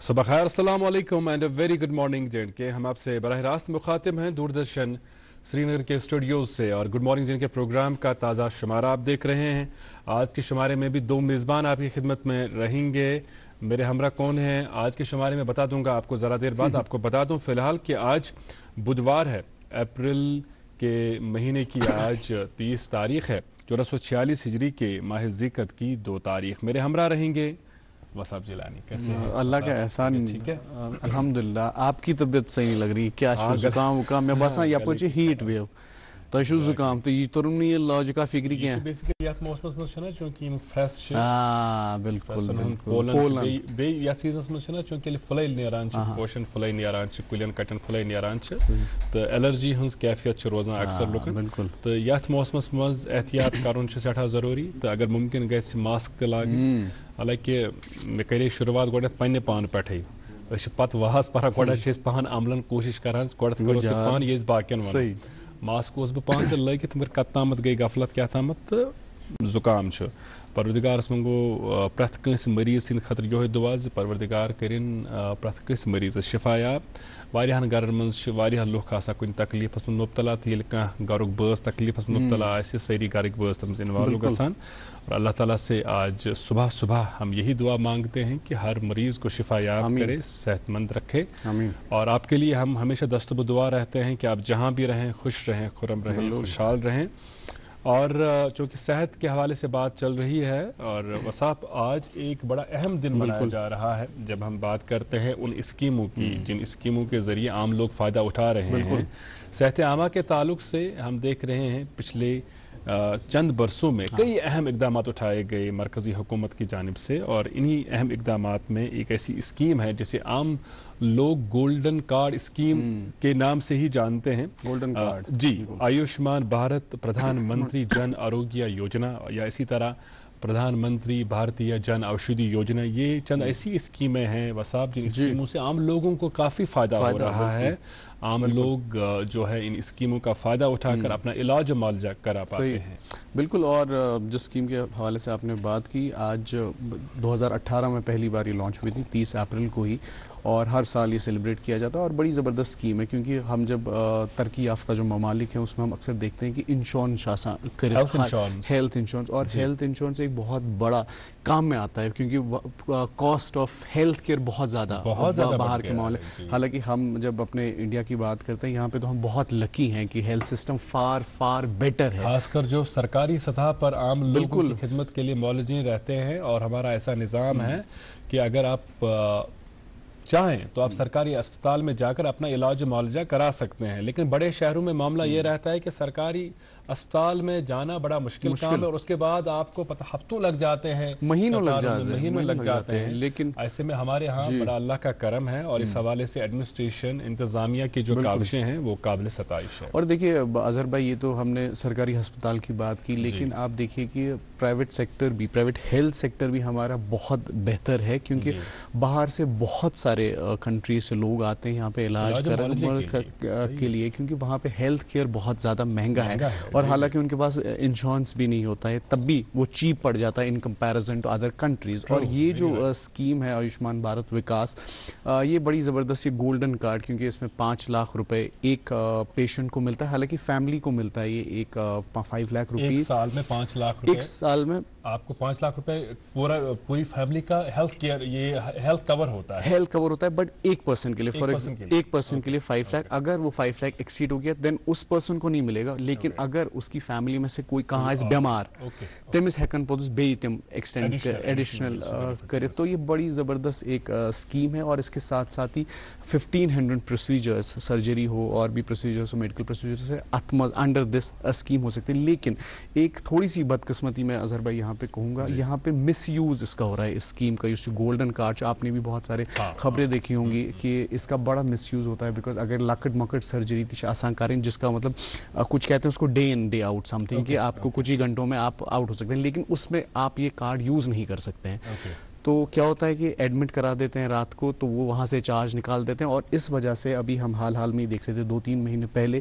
सुबह खैर, अस्सलाम वालेकुम and a very good morning JNK। हम आपसे बराह रास्त मुखातिब हैं दूरदर्शन श्रीनगर के स्टूडियोज से, और गुड मॉर्निंग JNK प्रोग्राम का ताज़ा शुमारा आप देख रहे हैं। आज के शुमारे में भी दो मेज़बान आपकी खिदमत में रहेंगे। मेरे हमरा कौन हैं आज के शुमारे में बता दूंगा आपको ज़रा देर बाद। आपको बता दूं फिलहाल कि आज बुधवार है, अप्रैल के महीने की आज 30 तारीख है, 1446 हिजरी के माह ज़िक़त की 2 तारीख। मेरे हमरा रहेंगे वसाब जिलानी। कैसे हैं? अल्लाह का एहसान, ठीक है अल्हम्दुलिल्लाह। आपकी तबीयत सही लग रही है क्या? जुकाम वुकाम मैं बसान यपच हीट वेव तो जुकाम तो यह तुरन ये लॉजिका फिक्री क्या बेसिकली यात मौसमस में छना चूंकि फ्रेश छ। हां बिल्कुल बिल्कुल पोलन बे या सीजनस में छना चूंकि फुलैल नेरान छ, पोषण फुलै नेरान छ, कुलियन कटन फुलै नेरान छ, तो एलर्जी हंस कैफियत छ रोजान अक्सर लोकन। बिल्कुल तो यात मौसमस में एहतियात करन छ सठा जरूरी। तो अगर मुमकिन गस मास्क ते लाग, हालांकि मे करे शुरुआत गोडत पन्ने पान पठै पत वहास पर गोडत पान अमलन कोशिश करान गोडत करो पान ये बाकियन वन मास्क उस पान तो लगित मगर कत्तामत गई गफलत क्या थामत तो जुकाम छ। परवरदिगारस मंगो प्रथ कंस मरीज सिंद खतर यो दुआ परवरदिगार करिन प्रथ कंस मरीज शिफायाब। वारियाहन गरन मज वारियाह लुख आसा कुन तकलीफस में मुब्तला तो ये गरुक बस तकलीफस में मुब्तला आसे सारी गरुक बस तम इन्वॉल्व गसान। और अल्लाह ताला से आज सुबह सुबह हम यही दुआ मांगते हैं कि हर मरीज को शिफायाब करे, सेहतमंद रखे। और आपके लिए हम हमेशा दस्तब दुआ रहते हैं कि आप जहाँ भी रहें खुश रहें, खुरम रहें, खुशहाल रहें। और चूंकि सेहत के हवाले से बात चल रही है, और वसाप आज एक बड़ा अहम दिन मनाया जा रहा है जब हम बात करते हैं उन स्कीमों की जिन स्कीमों के जरिए आम लोग फायदा उठा रहे हैं। सेहत आमा के ताल्लुक से हम देख रहे हैं पिछले चंद बरसों में कई अहम इकदाम उठाए गए मरकजी हुकूमत की जानिब से, और इन्हीं अहम इकदाम में एक ऐसी स्कीम है जिसे आम लोग गोल्डन कार्ड स्कीम के नाम से ही जानते हैं। गोल्डन कार्ड जी, आयुष्मान भारत प्रधानमंत्री जन आरोग्य योजना या इसी तरह प्रधानमंत्री भारतीय जन औषधि योजना, ये चंद ऐसी स्कीमें हैं वसाब जिन स्कीमों से आम लोगों को काफी फायदा हो रहा है। आम लोग जो है इन स्कीमों का फायदा उठाकर अपना इलाज मुआवजा करा पाते हैं। बिल्कुल। और जिस स्कीम के हवाले से आपने बात की, आज 2018 में पहली बार ये लॉन्च हुई थी 30 अप्रैल को ही, और हर साल ये सेलिब्रेट किया जाता है। और बड़ी ज़बरदस्त स्कीम है क्योंकि हम जब तरक्की याफ्ता जो ममालिक हैं उसमें हम अक्सर देखते हैं कि इंश्योरेंस हेल्थ इंश्योरेंस, और हेल्थ इंश्योरेंस एक बहुत बड़ा काम में आता है क्योंकि कॉस्ट ऑफ हेल्थ केयर बहुत ज़्यादा बाहर के मामले। हालांकि हम जब अपने इंडिया की बात करते हैं यहाँ पे तो हम बहुत लकी हैं कि हेल्थ सिस्टम फार फार बेटर है, खासकर जो सरकारी सतह पर आम लोगों की खिदमत के लिए मौलजीन रहते हैं। और हमारा ऐसा निज़ाम है कि अगर आप चाहें तो आप सरकारी अस्पताल में जाकर अपना इलाज मुआवजा करा सकते हैं। लेकिन बड़े शहरों में मामला ये रहता है कि सरकारी अस्पताल में जाना बड़ा मुश्किल काम है, और उसके बाद आपको पता हफ्तों लग जाते हैं, महीनों लग जाते हैं। लेकिन ऐसे में हमारे यहाँ बड़ा अल्लाह का करम है, और इस हवाले से एडमिनिस्ट्रेशन इंतजामिया की जो काविशें हैं वो काबिल सताइश है। और देखिए अजहर भाई, ये तो हमने सरकारी अस्पताल की बात की, लेकिन आप देखिए कि प्राइवेट सेक्टर भी, प्राइवेट हेल्थ सेक्टर भी हमारा बहुत बेहतर है क्योंकि बाहर से बहुत सारे कंट्री से लोग आते हैं यहाँ पे इलाज के लिए, क्योंकि वहाँ पे हेल्थ केयर बहुत ज़्यादा महंगा है। और हालांकि उनके पास इंश्योरेंस भी नहीं होता है, तब भी वो चीप पड़ जाता है in comparison to other countries. और ये जो स्कीम है आयुष्मान भारत विकास, ये बड़ी ज़बरदस्त, ये गोल्डन कार्ड, क्योंकि इसमें 5 लाख रुपए एक पेशेंट को मिलता है। हालांकि फैमिली को मिलता है ये एक 5 लाख रुपये एक साल में, 5 लाख रुपए एक साल में आपको 5 लाख रुपए पूरी फैमिली का हेल्थ केयर, ये हेल्थ कवर होता है। हेल्थ कवर होता है, बट एक पर्सन के लिए, फॉर एक पर्सन के लिए 5 लाख। अगर वो 5 लाख एक्सीड हो गया देन उस पर्सन को नहीं मिलेगा। लेकिन अगर उसकी फैमिली में से कोई कहाँ है बीमार, तमिस हेकन पोदुस बे तम एक्सटेंड एडिशनल करे। तो ये बड़ी जबरदस्त एक स्कीम है। और इसके साथ साथ ही 1500 प्रोसीजर्स, सर्जरी हो और भी प्रोसीजर्स हो, मेडिकल प्रोसीजर्स है अंडर दिस स्कीम हो सकते हैं। लेकिन एक थोड़ी सी बदकिस्मती मैं अजहर भाई यहाँ पे कहूँगा, यहाँ पे मिस यूज इसका हो रहा है इस स्कीम का। इस गोल्डन कार्ड आपने भी बहुत सारे खबरें देखी होंगी कि इसका बड़ा मिस यूज होता है। बिकॉज अगर लकट मकट सर्जरी आसान करें, जिसका मतलब कुछ कहते हैं उसको day in day out something, कि आपको कुछ ही घंटों में आप आउट हो सकते हैं, लेकिन उसमें आप ये कार्ड यूज नहीं कर सकते हैं। تو کیا ہوتا ہے کہ ایڈمٹ کرا دیتے ہیں رات کو تو وہ وہاں سے چارج نکال دیتے ہیں, اور اس وجہ سے ابھی ہم حال میں ہی دیکھ رہے تھے 2-3 مہینے پہلے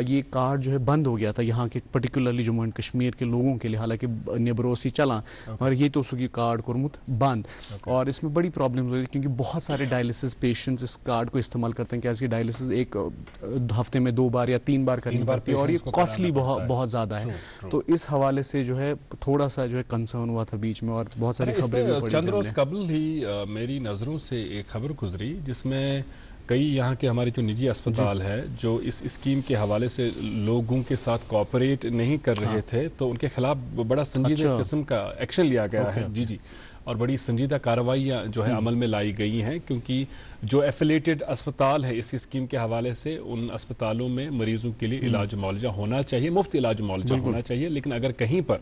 یہ کارڈ جو ہے بند ہو گیا تھا یہاں کے پرٹیکولرلی جموں اینڈ کشمیر کے لوگوں کے لیے, حالانکہ نیبروسی چلا اور یہ تو سکی کارڈ کورمت بند, اور اس میں بڑی پرابلمز ہوئی کیونکہ بہت سارے ڈائلسس پیشنٹس اس کارڈ کو استعمال کرتے ہیں, کیونکہ ڈائلسس ایک ہفتے میں 2 بار یا 3 بار کرنی پڑتی ہے اور یہ کاسٹلی بہت زیادہ ہے. تو اس حوالے سے جو ہے تھوڑا سا جو ہے کنسرن ہوا تھا بیچ میں, اور بہت ساری خبریں بھی پڑھی. چند روز قبل ہی میری نظروں سے ایک خبر گزری جس میں کئی یہاں کے ہمارے جو نجی اسپتال ہے جو اس اسکیم کے حوالے سے لوگوں کے ساتھ کوآپریٹ نہیں کر رہے تھے تو ان کے خلاف بڑا سنجیدہ قسم کا ایکشن لیا گیا ہے. جی اور بڑی سنجیدہ کارروائیاں جو ہے عمل میں لائی گئی ہیں, کیونکہ جو ایفیلیٹڈ اسپتال ہے اس اسکیم کے حوالے سے ان اسپتالوں میں مریضوں کے لیے علاج معالجہ ہونا چاہیے, مفت علاج معالجہ ہونا چاہیے, لیکن اگر کہیں پر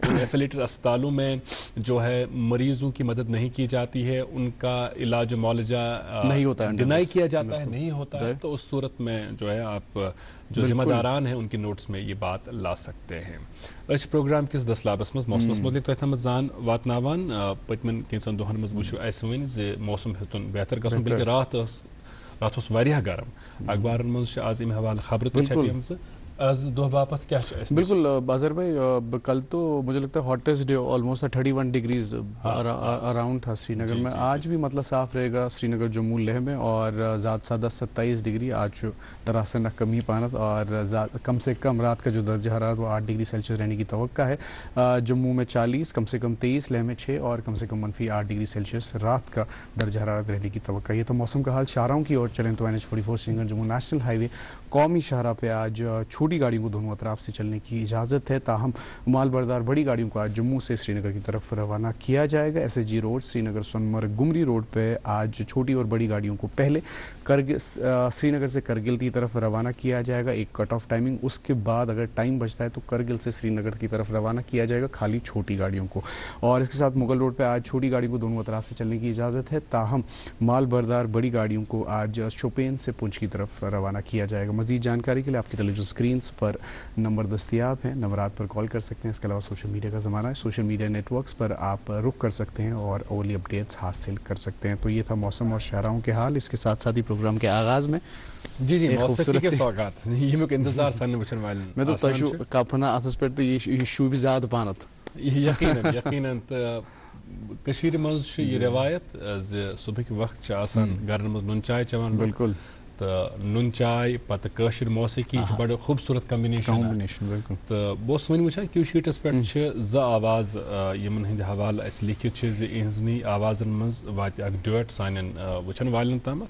ایفیلیٹڈ اسپتالوں میں جو ہے مریضوں کی مدد نہیں کی جاتی ہے, ان کا علاج معالجہ نہیں ہوتا ہے, ڈینائی کیا جاتا ہے, نہیں ہوتا ہے, تو اس صورت میں جو ہے آپ جو ذمہ داران ہیں ان کے نوٹس میں یہ بات لا سکتے ہیں. اس پروگرام کس دسلابس مز موسمس متعلق تم زان واتناوان پتمن کینچن دہن مز وچھو اس ون موسم ہتن بہتر گژھن, بلکہ رات واریاہ گرم. اخبارن مز آز ام حوالہ خبر تہ چھپیمژ آز دہ باپت کیا بالکل. بازر بھائی کل تو مجھے لگتا ہے hottest day almost 31 degrees around تھا سری نگر میں. آج بھی مطلب صاف رہے گا سری نگر جموں لیہ میں, اور زیادہ سادہ 27 ڈگری آج دراصل نہ کمی پانت, اور کم سے کم رات کا جو درجہ حرارت وہ 8 ڈگری سیلسیس رہنے کی توقع ہے. جموں میں 40, کم سے کم 23, لیہ میں 6 اور کم سے کم -8 ڈگری سیلسیس رات کا درجہ حرارت رہنے کی توقع. یہ تو موسم کا حال. شاہراہوں کی اور چلیں تو NH44 سری نگر جموں نیشنل ہائی وے قومی شاہراہ پہ آج چھوٹی گاڑیوں کو دونوں اطراف سے چلنے کی اجازت ہے, تاہم مال بردار بڑی گاڑیوں کو آج جموں سے سری نگر کی طرف روانہ کیا جائے گا. SSG روڈ سری نگر سونمرگ گمری روڈ پہ آج چھوٹی اور بڑی گاڑیوں کو پہلے سری نگر سے کرگل کی طرف روانہ کیا جائے گا, ایک کٹ آف ٹائمنگ. اس کے بعد اگر ٹائم بچتا ہے تو کرگل سے سری نگر کی طرف روانہ کیا جائے گا خالی چھوٹی گاڑیوں کو. اور اس کے ساتھ مغل روڈ پہ آج چھوٹی گاڑیوں کو دونوں اطراف سے چلنے کی اجازت ہے, تاہم مال بردار بڑی گاڑیوں کو آج شوپین سے پونچھ کی طرف روانہ کیا جائے گا. مزید جانکاری کے لیے آپ کی ٹیلی ویژن اسکرینس پر نمبر دستیاب ہیں, نمبرات پر کال کر سکتے ہیں. اس کے علاوہ سوشل میڈیا کا زمانہ ہے, سوشل میڈیا نیٹ ورکس پر آپ رک کر سکتے ہیں اور اولی اپڈیٹس حاصل کر سکتے ہیں. تو یہ تھا موسم اور شاہراہوں کے حال. اس کے ساتھ ہی پروگرام کے آغاز میں موسیقی کے سوگات یہ انتظار سن وچن والن میں تو تشو کپنا اتس پہ تو یہ شوب زیادہ پانت یقیناً کشیر مز یہ روایت صبح وقت آسان گرن مز نون چائے چوان. بالکل. تو نون چائے پتہ قاشر موسیقی بڑا خوبصورت کمبینیشن. تو بہت ون وچان کیو شیٹس پہ ز آواز یمن ہند حوالہ اس لکھت اہزنی آوازن مز وات اک ڈیوٹ سان وچن والن تامت.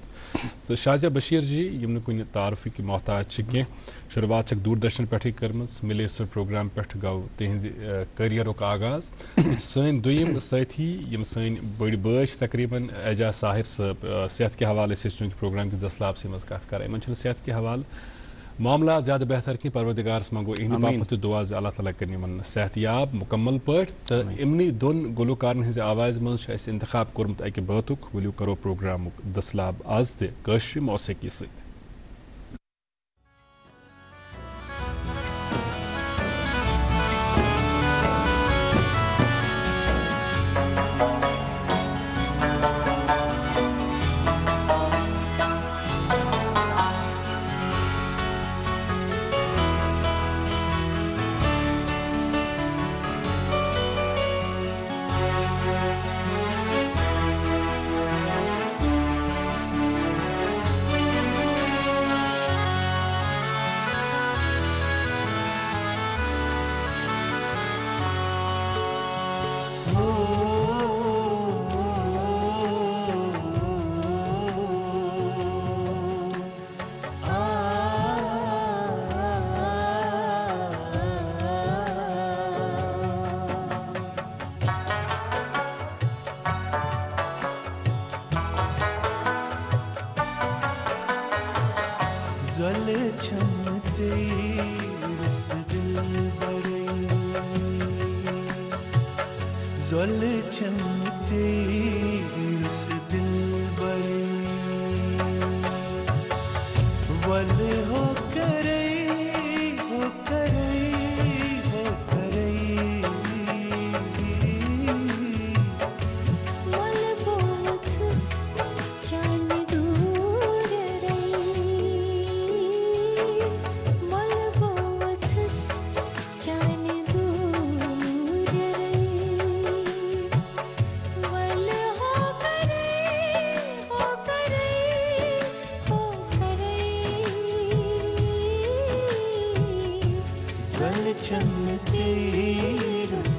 تو شازیہ بشیر جی یم نہ کن تعارفی کی محتاج کی شروعات دوردرشن پہ کرم ملے سر پروگرام پہ گو تہذ کریئرک آغاز. سن دویم ساتھی یم سن بڑ بچ تقریباً اعجاز ساحر صاحب صحت کے حوالے سے چونکہ پروگرام کس دسلاب سے مز کت کر ان صحت کے حوالہ معاملات زیادہ بہتر کی پروردگارس منگو اہند باپت دعا اللہ تعالیٰ کر صحت یاب مکمل پہ. تو امنی دون گلوکارن ہز آواز مز انتخاب کورمت اکہ باتک ولو کرو پروگرام دسلاب آز تہ قاشر موسیقی ست. चमती रुस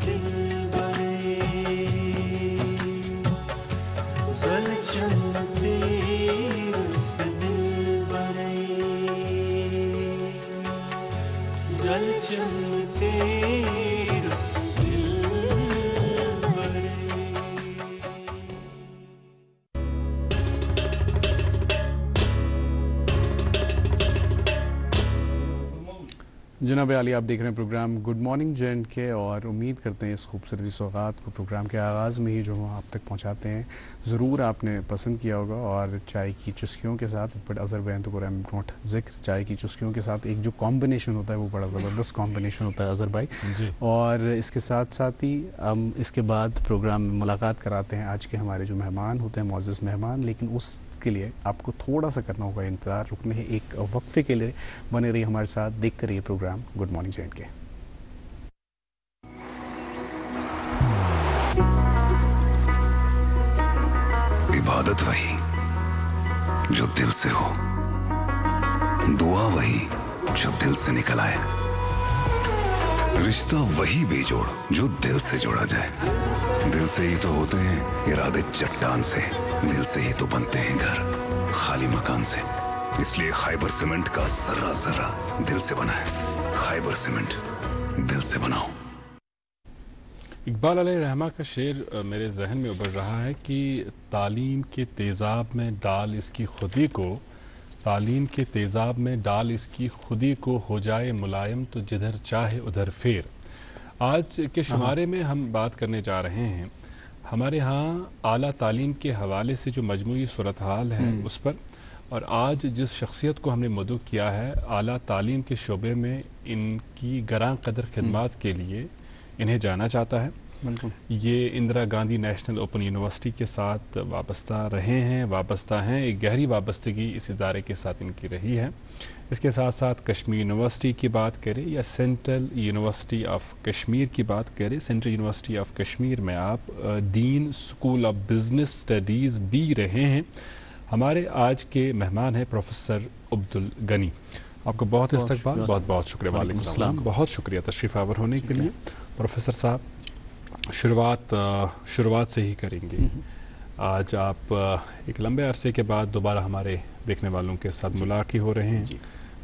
दिल चलते जनाब आली, आप देख रहे हैं प्रोग्राम गुड मॉर्निंग जे&के और उम्मीद करते हैं इस खूबसूरती सौगात को प्रोग्राम के आगाज़ में ही जो हम आप तक पहुंचाते हैं ज़रूर आपने पसंद किया होगा। और चाय की चुस्कियों के साथ बट अज़र बैन तो नोट जिक्र, चाय की चुस्कियों के साथ एक जो कॉम्बिनेशन होता है वो बड़ा ज़बरदस्त कॉम्बिनेशन होता है अज़र भाई। और इसके साथ साथ ही हम इसके बाद प्रोग्राम में मुलाकात कराते हैं आज के हमारे जो मेहमान होते हैं, मुअज़्ज़ज़ मेहमान। लेकिन उसके लिए आपको थोड़ा सा करना होगा इंतज़ार, रुकने है एक वक्फे के लिए। बने रहिए हमारे साथ, देखते रहिए प्रोग्राम गुड मॉर्निंग जे&के। इबादत वही जो दिल से हो, दुआ वही जो दिल से निकल आए, रिश्ता वही बेजोड़ जो दिल से जोड़ा जाए। दिल से ही तो होते हैं इरादे चट्टान से, दिल से ही तो बनते हैं घर खाली मकान से। इसलिए खैबर सीमेंट का जर्रा जर्रा दिल से बना है। खैबर सीमेंट, दिल से बनाओ। इकबाल अलैहिर्रहमा का शेर मेरे जहन में उभर रहा है कि तालीम के तेजाब में डाल इसकी खुदी को, तालीम के तेजाब में डाल इसकी खुदी को, हो जाए मुलायम तो जिधर चाहे उधर फेर। आज के शुमारे में हम बात करने जा रहे हैं हमारे यहाँ आला तालीम के हवाले से जो मजमूई सूरत हाल है उस पर, और आज जिस शख्सियत को हमने मदऊ किया है आला तालीम के शोबे में इनकी गरां कदर खिदमात के लिए इन्हें जाना चाहता है। ये Indira Gandhi national open university के साथ वाबस्ता रहे हैं, वाबस्ता हैं, एक गहरी वाबस्तगी इस इदारे के साथ इनकी रही है। इसके साथ साथ कश्मीर यूनिवर्सिटी की बात करें या सेंट्रल यूनिवर्सिटी ऑफ कश्मीर की बात करें, सेंट्रल यूनिवर्सिटी ऑफ कश्मीर में आप dean school of business studies भी रहे हैं। हमारे आज के मेहमान हैं प्रोफेसर अब्दुल गनी। आपको बहुत इस्तकबाल, बहुत बहुत शुक्रिया। वालेकुम सलाम, बहुत शुक्रिया तशरीफ आवर होने के लिए। प्रोफेसर साहब, शुरुआत से ही करेंगे। आज आप एक लंबे अरसे के बाद दोबारा हमारे देखने वालों के साथ मुलाकात हो रहे हैं,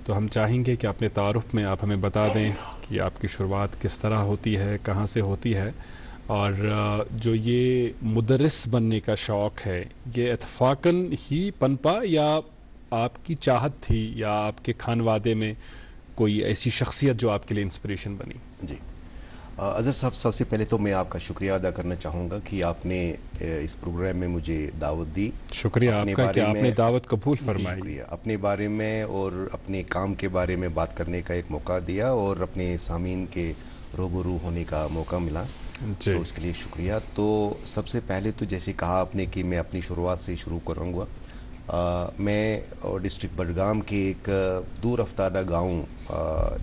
तो हम चाहेंगे कि अपने तारुफ में आप हमें बता दें कि आपकी शुरुआत किस तरह होती है, कहाँ से होती है, और जो ये मुदर्रिस बनने का शौक़ है ये इत्फाकन ही पनपा या आपकी चाहत थी या आपके खानवादे में कोई ऐसी शख्सियत जो आपके लिए इंस्पिरेशन बनी? जी अज़हर साहब, सबसे पहले तो मैं आपका शुक्रिया अदा करना चाहूँगा कि आपने इस प्रोग्राम में मुझे दावत दी। शुक्रिया आपका कि आपने दावत कबूल फरमाई। शुक्रिया, अपने बारे में और अपने काम के बारे में बात करने का एक मौका दिया और अपने सामीन के रूबरू होने का मौका मिला, तो उसके लिए शुक्रिया। तो सबसे पहले तो जैसे कहा आपने कि मैं अपनी शुरुआत से शुरू करूँगा। मैं डिस्ट्रिक्ट बडगाम के एक दूर अफ्तादा गांव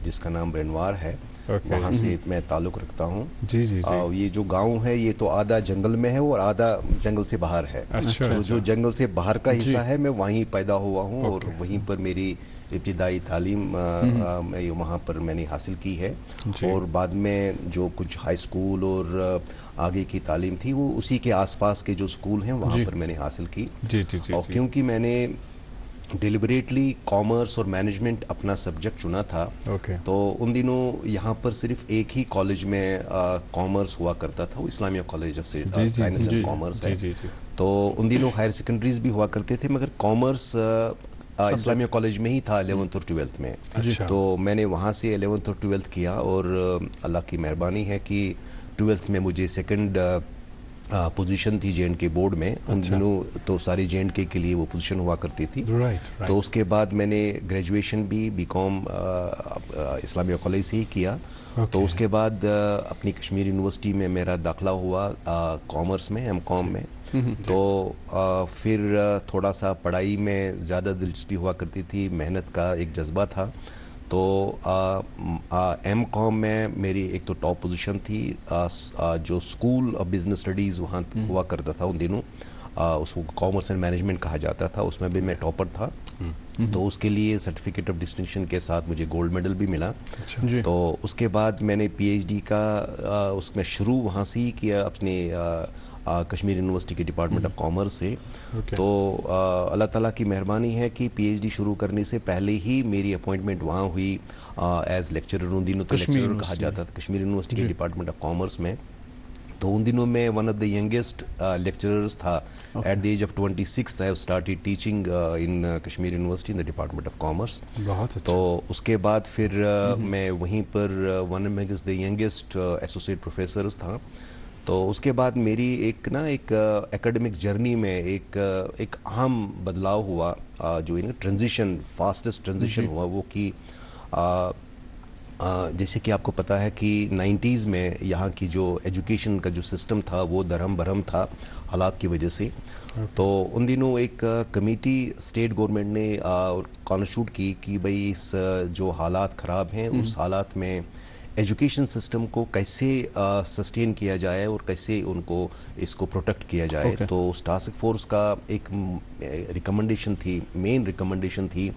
जिसका नाम रेनवार है, वहाँ से मैं ताल्लुक़ रखता हूँ। जी जी जी। ये जो गांव है ये तो आधा जंगल में है और आधा जंगल से बाहर है। अच्छा, तो जो जंगल से बाहर का हिस्सा है मैं वहीं पैदा हुआ हूँ और वहीं पर मेरी इब्तिदाई तालीम वहाँ पर मैंने हासिल की है। और बाद में जो कुछ हाई स्कूल और आगे की तालीम थी वो उसी के आसपास के जो स्कूल हैं वहाँ पर मैंने हासिल की। जी जी जी। और क्योंकि मैंने डिलिबरेटली कॉमर्स और मैनेजमेंट अपना सब्जेक्ट चुना था, तो उन दिनों यहाँ पर सिर्फ एक ही कॉलेज में कॉमर्स हुआ करता था, वो Islamia college of science and commerce है। तो उन दिनों हायर सेकेंडरीज भी हुआ करते थे, मगर कॉमर्स इस्लामिया कॉलेज में ही था 11th और 12th में। तो मैंने वहाँ से 11th और 12th किया और अल्लाह की मेहरबानी है कि 12th में मुझे सेकंड पोजीशन थी जे&के बोर्ड में। उन दिनों तो सारी जे&के के लिए वो पोजीशन हुआ करती थी। तो उसके बाद मैंने ग्रेजुएशन भी बीकॉम इस्लामिया कॉलेज से ही किया। तो उसके बाद अपनी कश्मीर यूनिवर्सिटी में मेरा दाखिला हुआ कॉमर्स में, एमकॉम में। तो फिर थोड़ा सा पढ़ाई में ज़्यादा दिलचस्पी हुआ करती थी, मेहनत का एक जज्बा था। तो एमकॉम में मेरी एक तो टॉप पोजीशन थी, जो स्कूल ऑफ बिजनेस स्टडीज़ वहाँ हुआ करता था उन दिनों। उसको कॉमर्स एंड मैनेजमेंट कहा जाता था, उसमें भी मैं टॉपर था। तो उसके लिए सर्टिफिकेट ऑफ डिस्टिंक्शन के साथ मुझे गोल्ड मेडल भी मिला। तो उसके बाद मैंने पीएचडी का उसमें शुरू वहाँ से ही किया, अपने कश्मीर यूनिवर्सिटी के डिपार्टमेंट ऑफ कॉमर्स से। तो अल्लाह ताला की मेहरबानी है कि पीएचडी शुरू करने से पहले ही मेरी अपॉइंटमेंट वहाँ हुई एज लेक्चरर। उन दिनों तो लेक्चरर कहा जाता था कश्मीर यूनिवर्सिटी के डिपार्टमेंट ऑफ कॉमर्स में। तो उन दिनों में one of the youngest lecturers था। At the age of 26 I have started teaching in Kashmir university in the department of commerce. बहुत अच्छा। तो उसके बाद फिर मैं वहीं पर one of the youngest associate professors था। तो उसके बाद मेरी एक एकेडमिक जर्नी में एक अहम बदलाव हुआ, जो ट्रांजिशन, फास्टेस्ट ट्रांजिशन हुआ वो कि जैसे कि आपको पता है कि 90s में यहाँ की जो एजुकेशन का जो सिस्टम था वो दरहम बरहम था हालात की वजह से। तो उन दिनों एक कमेटी स्टेट गवर्नमेंट ने कॉन्स्टिट्यूट की कि भाई इस जो हालात ख़राब हैं उस हालात में एजुकेशन सिस्टम को कैसे सस्टेन किया जाए और कैसे उनको इसको प्रोटेक्ट किया जाए। तो उस टास्क फोर्स का एक रिकमेंडेशन थी, मेन रिकमेंडेशन थी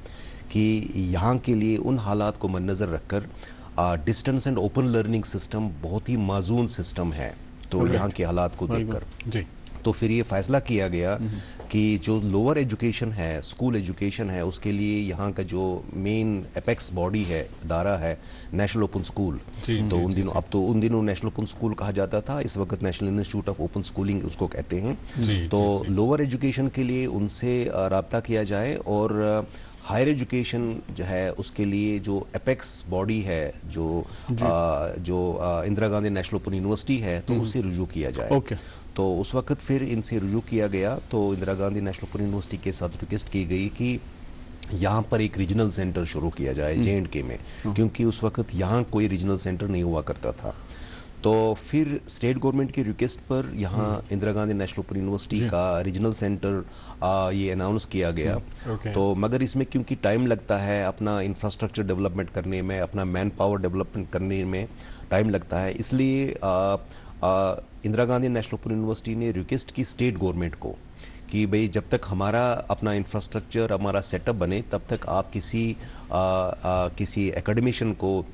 कि यहाँ के लिए उन हालात को मद्देनजर रखकर distance and open learning system बहुत ही माजून सिस्टम है। तो यहाँ के हालात को देखकर तो फिर ये फैसला किया गया कि जो लोअर एजुकेशन है, स्कूल एजुकेशन है, उसके लिए यहाँ का जो मेन एपेक्स बॉडी है, इदारा है, नेशनल ओपन स्कूल। तो उन दिनों, अब तो उन दिनों नेशनल ओपन स्कूल कहा जाता था, इस वक्त national institute of open schooling उसको कहते हैं। तो लोअर एजुकेशन के लिए उनसे राब्ता किया जाए और हायर एजुकेशन जो है उसके लिए जो एपेक्स बॉडी है, जो Indira Gandhi national open university है, तो उससे रुजू किया जाए। तो उस वक्त फिर इनसे रुजू किया गया। तो Indira Gandhi national open university के साथ रिक्वेस्ट की गई कि यहाँ पर एक रीजनल सेंटर शुरू किया जाए J&K में, क्योंकि उस वक्त यहाँ कोई रीजनल सेंटर नहीं हुआ करता था। तो फिर स्टेट गवर्नमेंट की रिक्वेस्ट पर यहाँ Indira Gandhi national open university का रीजनल सेंटर ये अनाउंस किया गया। तो मगर इसमें क्योंकि टाइम लगता है, अपना इंफ्रास्ट्रक्चर डेवलपमेंट करने में, अपना मैन पावर डेवलपमेंट करने में टाइम लगता है, इसलिए Indira Gandhi national open university ने रिक्वेस्ट की स्टेट गवर्नमेंट को कि भाई जब तक हमारा अपना इंफ्रास्ट्रक्चर, हमारा सेटअप बने, तब तक आप किसी एकेडमिशियन को,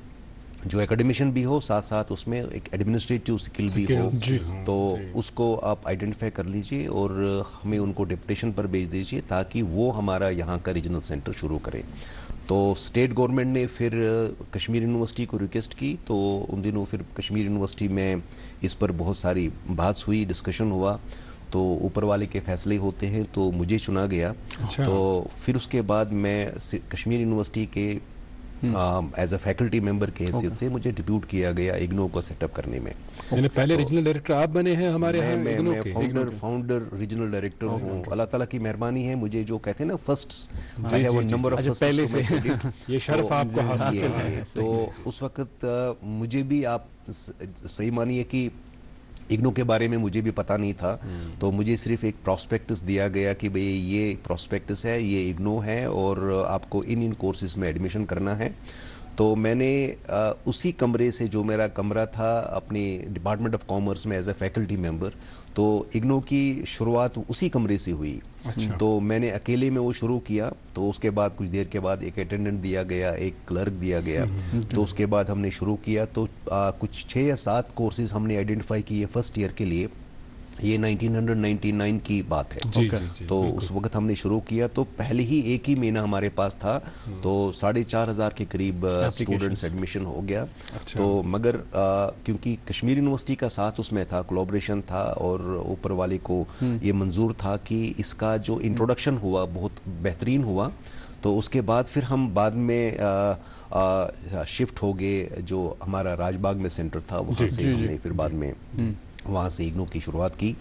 जो एकेडमिशियन भी हो, साथ साथ उसमें एक एडमिनिस्ट्रेटिव स्किल भी हो, तो उसको आप आइडेंटिफाई कर लीजिए और हमें उनको डेपुटेशन पर भेज दीजिए ताकि वो हमारा यहाँ का रीजनल सेंटर शुरू करें। तो स्टेट गवर्नमेंट ने फिर कश्मीर यूनिवर्सिटी को रिक्वेस्ट की। तो उन दिनों फिर कश्मीर यूनिवर्सिटी में इस पर बहुत सारी बात हुई, डिस्कशन हुआ। तो ऊपर वाले के फैसले होते हैं, तो मुझे चुना गया। तो फिर उसके बाद मैं कश्मीर यूनिवर्सिटी के एज अ फैकल्टी मेंबर के हैसियत से मुझे डिप्यूट किया गया इग्नो को सेटअप करने में। पहले रीजनल डायरेक्टर आप बने हैं हमारे यहाँ इग्नो के? मैं फाउंडर रीजनल डायरेक्टर हूँ। अल्लाह ताला की मेहरबानी है, मुझे जो कहते हैं ना फर्स्ट नंबर ऑफ पहले से ये शर्फ आपको हासिल है। तो उस वक्त मुझे भी, आप सही मानिए कि इग्नो के बारे में मुझे भी पता नहीं था। तो मुझे सिर्फ एक प्रोस्पेक्टस दिया गया कि भाई ये प्रोस्पेक्टस है, ये इग्नो है और आपको इन कोर्सेज में एडमिशन करना है। तो मैंने उसी कमरे से, जो मेरा कमरा था अपने डिपार्टमेंट ऑफ कॉमर्स में एज ए फैकल्टी मेंबर, तो इग्नो की शुरुआत उसी कमरे से हुई। तो मैंने अकेले में वो शुरू किया। तो उसके बाद कुछ देर के बाद एक अटेंडेंट दिया गया, एक क्लर्क दिया गया। तो उसके बाद हमने शुरू किया। तो कुछ 6 या 7 कोर्सेज हमने आइडेंटिफाई किए फर्स्ट ईयर के लिए। ये 1999 की बात है। तो उस वक्त हमने शुरू किया। तो पहले ही एक ही महीना हमारे पास था, तो 4,500 के करीब स्टूडेंट्स एडमिशन हो गया। तो मगर क्योंकि कश्मीर यूनिवर्सिटी का साथ उसमें था, कोलैबोरेशन था और ऊपर वाले को ये मंजूर था कि इसका जो इंट्रोडक्शन हुआ बहुत बेहतरीन हुआ। तो उसके बाद फिर हम बाद में शिफ्ट हो गए, जो हमारा राजबाग में सेंटर था वहाँ से हमने फिर बाद में वहाँ से इग्नो की शुरुआत की।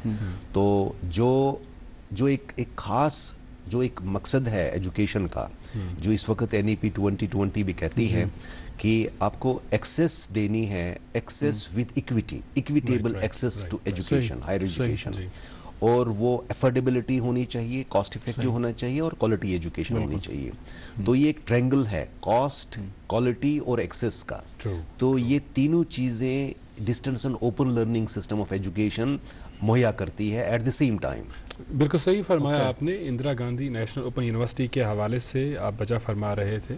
तो जो एक खास जो एक मकसद है एजुकेशन का, जो इस वक्त NEP 2020 भी कहती है कि आपको एक्सेस देनी है, access with equity, equitable access to education, higher education. और वो अफोर्डेबिलिटी होनी चाहिए, कॉस्ट इफेक्टिव होना चाहिए और क्वालिटी एजुकेशन होनी चाहिए। तो ये एक ट्रायंगल है, कॉस्ट, क्वालिटी और एक्सेस का। तो ये तीनों चीजें distance and open learning system of education मुहैया करती है एट द सेम टाइम। बिल्कुल सही फरमाया आपने। Indira Gandhi national open university के हवाले से आप वजह फरमा रहे थे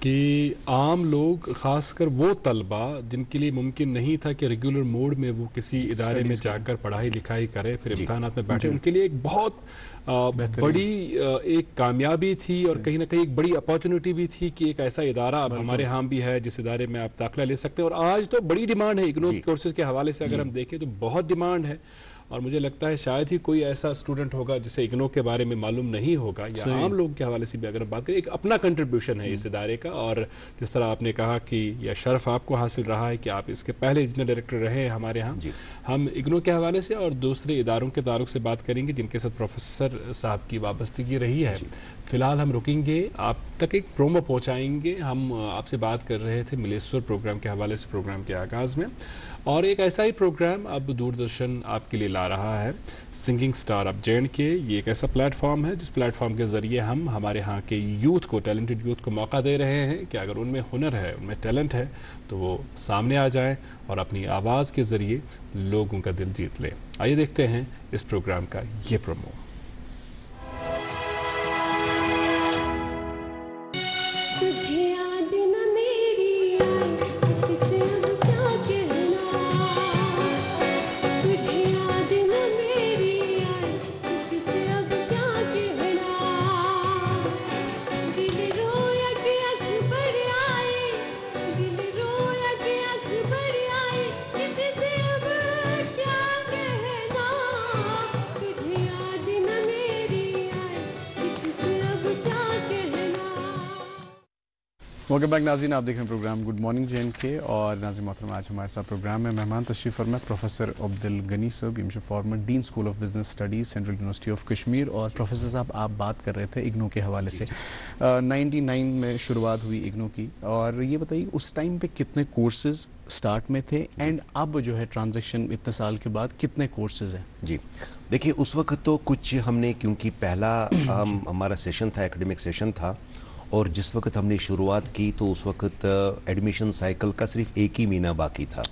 कि आम लोग, खासकर वो तलबा जिनके लिए मुमकिन नहीं था कि रेगुलर मोड में वो किसी इदारे में जाकर पढ़ाई लिखाई करे, फिर इम्तहानात में बैठे, उनके लिए एक बहुत बड़ी एक कामयाबी थी और कहीं ना कहीं एक बड़ी अपॉर्चुनिटी भी थी कि एक ऐसा इदारा अब हमारे यहाँ भी है जिस इदारे में आप दाखिला ले सकते हैं। और आज तो बड़ी डिमांड है इग्नू कोर्सेज के हवाले से, अगर हम देखें तो बहुत डिमांड है। और मुझे लगता है शायद ही कोई ऐसा स्टूडेंट होगा जिसे इग्नो के बारे में मालूम नहीं होगा, या आम लोगों के हवाले से भी अगर बात करें, एक अपना कंट्रीब्यूशन है इस इदारे का। और जिस तरह आपने कहा कि यह शर्फ आपको हासिल रहा है कि आप इसके पहले रीजनल डायरेक्टर रहे हैं हमारे यहाँ। हम इग्नो के हवाले से और दूसरे इदारों के ताल्लुक से बात करेंगे जिनके साथ प्रोफेसर साहब की वाबस्तगी रही है। फिलहाल हम रुकेंगे, आप तक एक प्रोमो पहुंचाएंगे। हम आपसे बात कर रहे थे मिलेश्वर प्रोग्राम के हवाले से प्रोग्राम के आगाज में, और एक ऐसा ही प्रोग्राम अब दूरदर्शन आपके लिए ला रहा है, सिंगिंग स्टार ऑफ J&K। ये एक ऐसा प्लेटफॉर्म है जिस प्लेटफॉर्म के जरिए हम हमारे यहाँ के यूथ को, टैलेंटेड यूथ को मौका दे रहे हैं कि अगर उनमें हुनर है, उनमें टैलेंट है, तो वो सामने आ जाएं और अपनी आवाज़ के जरिए लोगों का दिल जीत ले। आइए देखते हैं इस प्रोग्राम का ये प्रोमो। वेलकम बैक नाज़रीन, आप देख रहे हैं प्रोग्राम गुड मॉर्निंग J&K। और नाज़रीन मोहतरम, आज हमारे साथ प्रोग्राम में मेहमान तशरीफ़ फरमा प्रोफेसर अब्दुल गनी साहब, ये former dean school of business studies central university of Kashmir. और प्रोफेसर साहब, आप बात कर रहे थे इग्नू के हवाले से। 99 में शुरुआत हुई इग्नू की, और ये बताइए उस टाइम पे कितने कोर्सेज स्टार्ट में थे, एंड अब जो है ट्रांजेक्शन इतने साल के बाद कितने कोर्सेज हैं? जी देखिए, उस वक्त तो कुछ हमने, क्योंकि पहला हमारा सेशन था, एकेडमिक सेशन था, और जिस वक्त हमने शुरुआत की तो उस वक्त एडमिशन साइकिल का सिर्फ एक ही महीना बाकी था।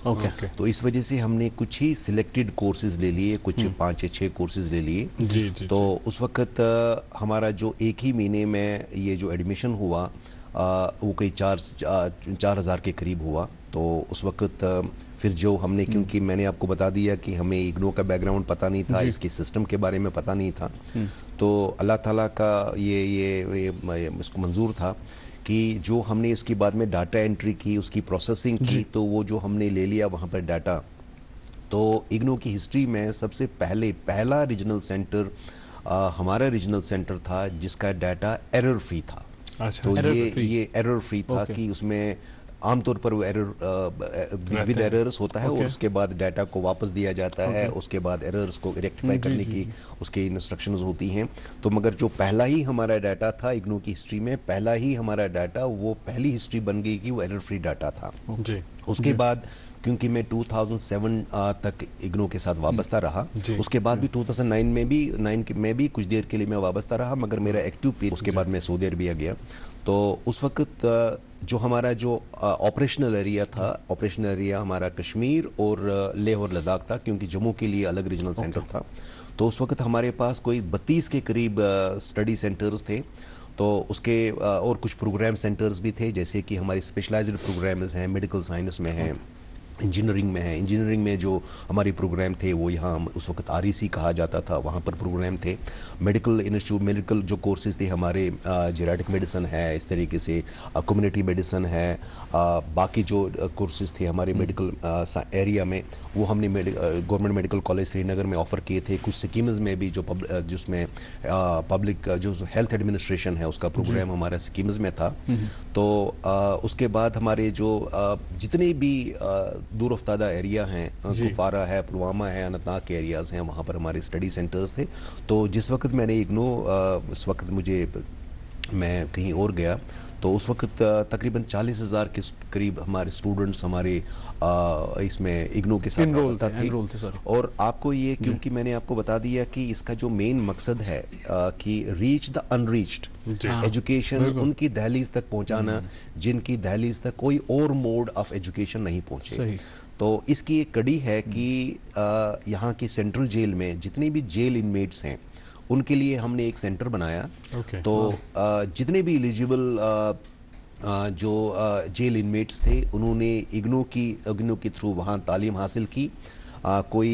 तो इस वजह से हमने कुछ ही सिलेक्टेड कोर्सेज ले लिए, कुछ 5 या 6 कोर्सेज ले लिए। तो उस वक्त हमारा जो एक ही महीने में ये जो एडमिशन हुआ वो कई 4,000 के करीब हुआ। तो उस वक्त फिर जो हमने, क्योंकि मैंने आपको बता दिया कि हमें इग्नो का बैकग्राउंड पता नहीं था, इसके सिस्टम के बारे में पता नहीं था, तो अल्लाह ताला का ये इसको मंजूर था कि जो हमने उसके बाद में डाटा एंट्री की, उसकी प्रोसेसिंग की, तो वो जो हमने ले लिया वहाँ पर डाटा। तो इग्नो की हिस्ट्री में सबसे पहला रीजनल सेंटर हमारा रीजनल सेंटर था जिसका डाटा एरर फ्री था। तो ये एरर फ्री था कि उसमें आमतौर पर वो एरर विद एरर्स होता है, और उसके बाद डाटा को वापस दिया जाता है, उसके बाद एरर्स को रेक्टिफाई करने की उसकी इंस्ट्रक्शंस होती हैं। तो मगर जो पहला ही हमारा डाटा था इग्नू की हिस्ट्री में, पहला ही हमारा डाटा, वो पहली हिस्ट्री बन गई कि वो एरर फ्री डाटा था। उसके बाद क्योंकि मैं 2007 तक इग्नू के साथ वाबस्ता रहा, उसके बाद भी 2009 में भी कुछ देर के लिए मैं वाबस्ता रहा, मगर मेरा एक्टिव पीरियड, उसके बाद मैं सऊदी अरबिया गया। तो उस वक्त जो हमारा जो ऑपरेशनल एरिया था, ऑपरेशनल एरिया हमारा कश्मीर और लेह और लद्दाख था, क्योंकि जम्मू के लिए अलग रीजनल सेंटर था। तो उस वक्त हमारे पास कोई 32 के करीब स्टडी सेंटर्स थे। तो उसके और कुछ प्रोग्राम सेंटर्स भी थे, जैसे कि हमारी स्पेशलाइज्ड प्रोग्राम्स हैं, मेडिकल साइंस में हैं, इंजीनियरिंग में है। इंजीनियरिंग में जो हमारे प्रोग्राम थे वो यहाँ उस वक्त REC कहा जाता था, वहाँ पर प्रोग्राम थे। मेडिकल इंस्टीट्यूट, मेडिकल जो कोर्सेज थे हमारे, जेनेटिक मेडिसिन है, इस तरीके से कम्युनिटी मेडिसिन है, बाकी जो कोर्सेज थे हमारे मेडिकल एरिया में, वो हमने गवर्नमेंट मेडिकल कॉलेज श्रीनगर में ऑफर किए थे। कुछ सिक्किम्स में भी जो जिसमें पब्लिक जो हेल्थ एडमिनिस्ट्रेशन है उसका प्रोग्राम हमारा सिक्किम्स में था। तो उसके बाद हमारे जो जितने भी दूर अफ्तादा एरिया हैं, कुपवारा है, पुलवामा है, अनंतनाग के एरियाज हैं, वहाँ पर हमारे स्टडी सेंटर्स थे। तो जिस वक्त मैंने इग्नू, इस वक्त मुझे मैं कहीं और गया तो उस वक्त तकरीबन 40,000 के करीब हमारे स्टूडेंट्स हमारे इसमें इग्नो के साथ एनरोल थे और आपको ये क्योंकि मैंने आपको बता दिया कि इसका जो मेन मकसद है कि रीच द अनरीच्ड एजुकेशन, उनकी दहलीज तक पहुंचाना जिनकी दहलीज तक कोई और मोड ऑफ एजुकेशन नहीं पहुंचे। तो इसकी एक कड़ी है कि यहाँ की सेंट्रल जेल में जितने भी जेल इनमेट्स हैं उनके लिए हमने एक सेंटर बनाया। तो जितने भी एलिजिबल जो जेल इनमेट्स थे उन्होंने इग्नो के थ्रू वहां तालीम हासिल की। कोई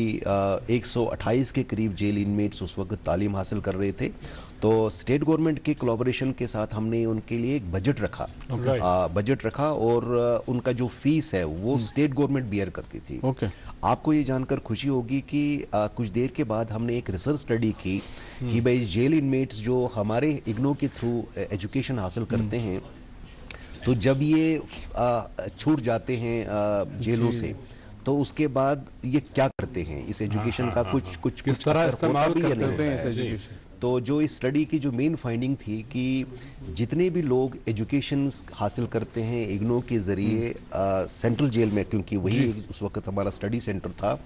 128 के करीब जेल इनमेट्स उस वक्त तालीम हासिल कर रहे थे। तो स्टेट गवर्नमेंट के कोलैबोरेशन के साथ हमने उनके लिए एक बजट रखा और उनका जो फीस है वो स्टेट गवर्नमेंट बियर करती थी। आपको ये जानकर खुशी होगी कि कुछ देर के बाद हमने एक रिसर्च स्टडी की कि भाई जेल इनमेट्स जो हमारे इग्नो के थ्रू एजुकेशन हासिल करते हैं तो जब ये छूट जाते हैं जेलों से तो उसके बाद ये क्या करते हैं, इस एजुकेशन का कुछ किस तरह इस्तेमाल करते हैं इस एजुकेशन। तो जो इस स्टडी की जो मेन फाइंडिंग थी कि जितने भी लोग एजुकेशन हासिल करते हैं इग्नो के जरिए सेंट्रल जेल में, क्योंकि वही उस वक्त हमारा स्टडी सेंटर था,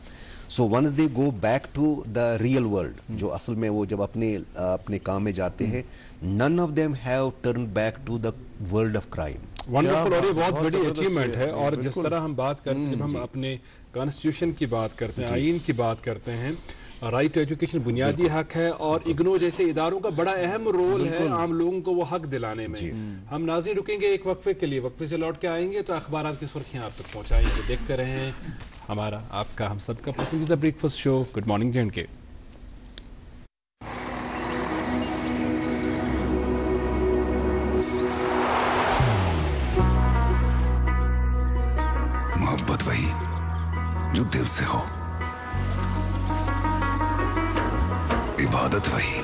so once they go back to the real world, जो असल में वो जब अपने काम में जाते हैं, none of them have turn back to the world of crime. Wonderful, और ये बहुत बड़ी अचीवमेंट है। और जिस तरह हम बात करते हैं, जब हम अपने कॉन्स्टिट्यूशन की बात करते हैं, आईन की बात करते हैं, राइट टू एजुकेशन बुनियादी हक है और इग्नो जैसे इदारों का बड़ा अहम रोल है आम लोगों को वो हक दिलाने में। हम नाज़रीन रुकेंगे एक वक्फे के लिए, वक्फे से लौट के आएंगे तो अखबार की सुर्खियां आप तक पहुंचाएंगे। देखते रहें हमारा, आपका, हम सबका पसंदीदा breakfast show good morning J&K। मोहब्बत वही जो दिल से हो, इबादत वही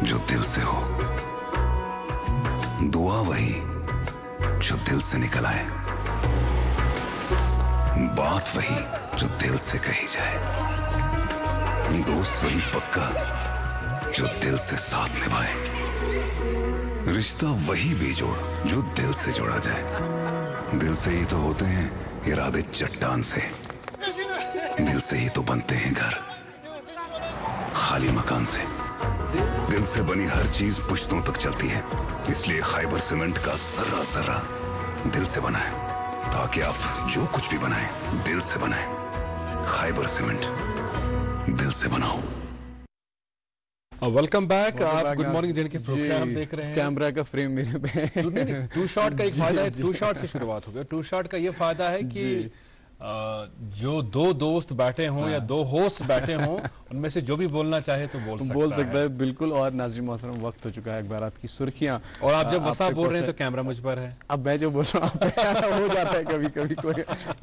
जो दिल से हो, दुआ वही जो दिल से निकल आए, बात वही जो दिल से कही जाए, दोस्त वही पक्का जो दिल से साथ निभाए, रिश्ता वही बेजोड़ जो दिल से जोड़ा जाए। दिल से ही तो होते हैं इरादे चट्टान से, दिल से ही तो बनते हैं घर खाली मकान से। दिल से बनी हर चीज पुश्तों तक चलती है, इसलिए खैबर सीमेंट का सर्रा सर्रा दिल से बना है, ताकि आप जो कुछ भी बनाएं दिल से बनाएं। खैबर सीमेंट, दिल से बनाओ। Welcome back. आप गुड मॉर्निंग J&K प्रोग्राम देख रहे हैं। कैमरा का फ्रेम मेरे पे। टू शॉट का एक फायदा है, टू शॉट से शुरुआत हो गया। टू शॉट का ये फायदा है कि जो दो दोस्त बैठे हों या दो होस्ट बैठे हों, उनमें से जो भी बोलना चाहे तो बोल सकता है। बिल्कुल। और नाज़रीन मोहतरम, वक्त हो चुका है अखबारात की सुर्खियां। और आप जब वसा बोल रहे हैं तो कैमरा मुझ पर है। अब मैं जो बोल रहा हूँ हो जाता है कभी कभी कोई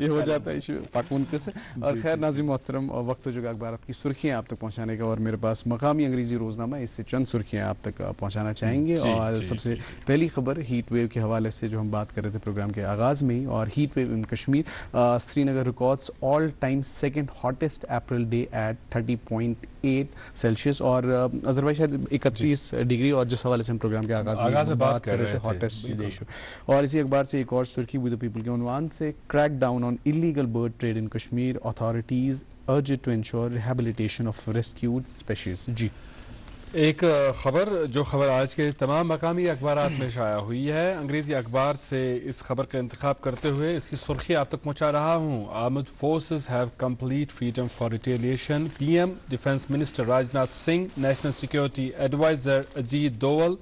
ये हो जाता है इशू पाकून पे से। और खैर नाज़रीन मोहतरम, वक्त हो चुका है अखबारात की सुर्खियां आप तक पहुंचाने का, और मेरे पास मकामी अंग्रेजी रोजनामा, इससे चंद सुर्खियां आप तक पहुंचाना चाहेंगे। और सबसे पहली खबर हीट वेव के हवाले से जो हम बात कर रहे थे प्रोग्राम के आगाज में ही, और heat wave in Kashmir, Srinagar records all time second hottest April day at 30.8 Celsius, और अजरबैजान 31 डिग्री। और जिस हवाले से हम प्रोग्राम के आगाज में बात कर रहे थे हॉटेस्ट देश। और इसी अखबार से एक और सुर्खी विद द पीपल के उन्वान से, crack down on illegal bird trade in Kashmir, authorities urge to ensure rehabilitation of rescued species. जी, एक खबर जो खबर आज के तमाम मकामी अखबारात में शाया हुई है, अंग्रेजी अखबार से इस खबर का इंतखाब करते हुए इसकी सुर्खी आप तक पहुंचा रहा हूं। Armed forces have complete freedom for retaliation, PM defence minister Rajnath Singh, national security adviser Ajit Doval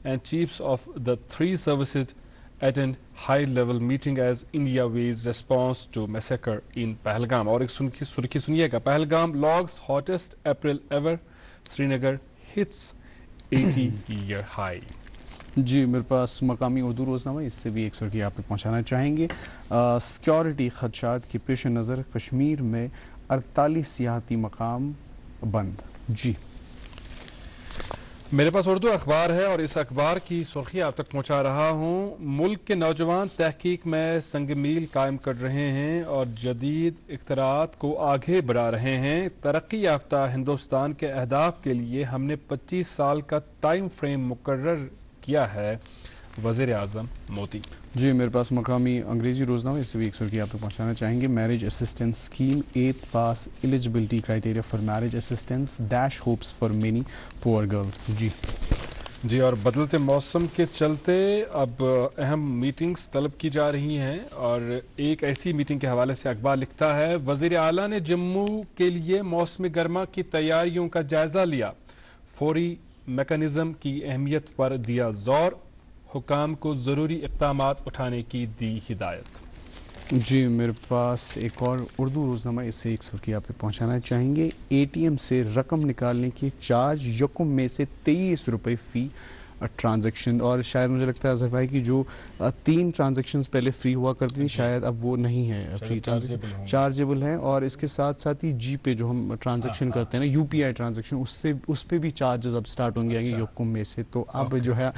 and chiefs of the 3 services attend high-level meeting as India weighs response to massacre in Pahalgam। और एक सुर्खी सुनिएगा, Pahalgam logs hottest April ever, Srinagar hits 80-year high। जी, मेरे पास मकामी उर्दू रोजनामा, इससे भी एक सुर्खी आप तक पहुंचाना चाहेंगे। सिक्योरिटी खदशात के पेश नज़र कश्मीर में 48 सियाहती मकाम बंद। जी, میرے پاس اردو اخبار ہے اور اس اخبار کی سرخی آپ تک پہنچا رہا ہوں. ملک کے نوجوان تحقیق میں سنگ میل قائم کر رہے ہیں اور جدید اختراعات کو آگے بڑھا رہے ہیں. ترقی یافتہ ہندوستان کے اہداف کے لیے ہم نے 25 سال کا ٹائم فریم مقرر کیا ہے. وزیر اعظم مودی. جی میرے پاس مقامی انگریزی روزنامہ اس ویک سرخی آپ تک پہنچانا چاہیں گے. Marriage assistance scheme 8 pass eligibility criteria for marriage assistance dash hopes for many پور گرلز. جی اور بدلتے موسم کے چلتے اب اہم میٹنگز طلب کی جا رہی ہیں اور ایک ایسی میٹنگ کے حوالے سے اخبار لکھتا ہے وزیر اعلیٰ نے جموں کے لیے موسم گرما کی تیاریوں کا جائزہ لیا. فوری میکانزم کی اہمیت پر دیا زور. حکام کو ضروری اقدامات اٹھانے کی دی ہدایت. جی میرے پاس ایک اور اردو روزنامہ اس سے ایک سرخی آپ تک پہنچانا چاہیں گے. اے ٹی ایم سے رقم نکالنے کے چارج یکم میں سے 23 روپے فی ٹرانزیکشن. اور شاید مجھے لگتا ہے اظہر بھائی کی جو 3 ٹرانزیکشنز پہلے فری ہوا کرتی تھیں شاید اب وہ نہیں ہے فری ٹرانزیکشن چارجیبل ہیں. اور اس کے ساتھ ساتھ ہی جی پے جو ہم ٹرانزیکشن کرتے ہیں نا یو پی آئی ٹرانزیکشن اس پہ بھی چارجز اب سٹارٹ ہوں گے یکم میں سے. تو اب جو ہے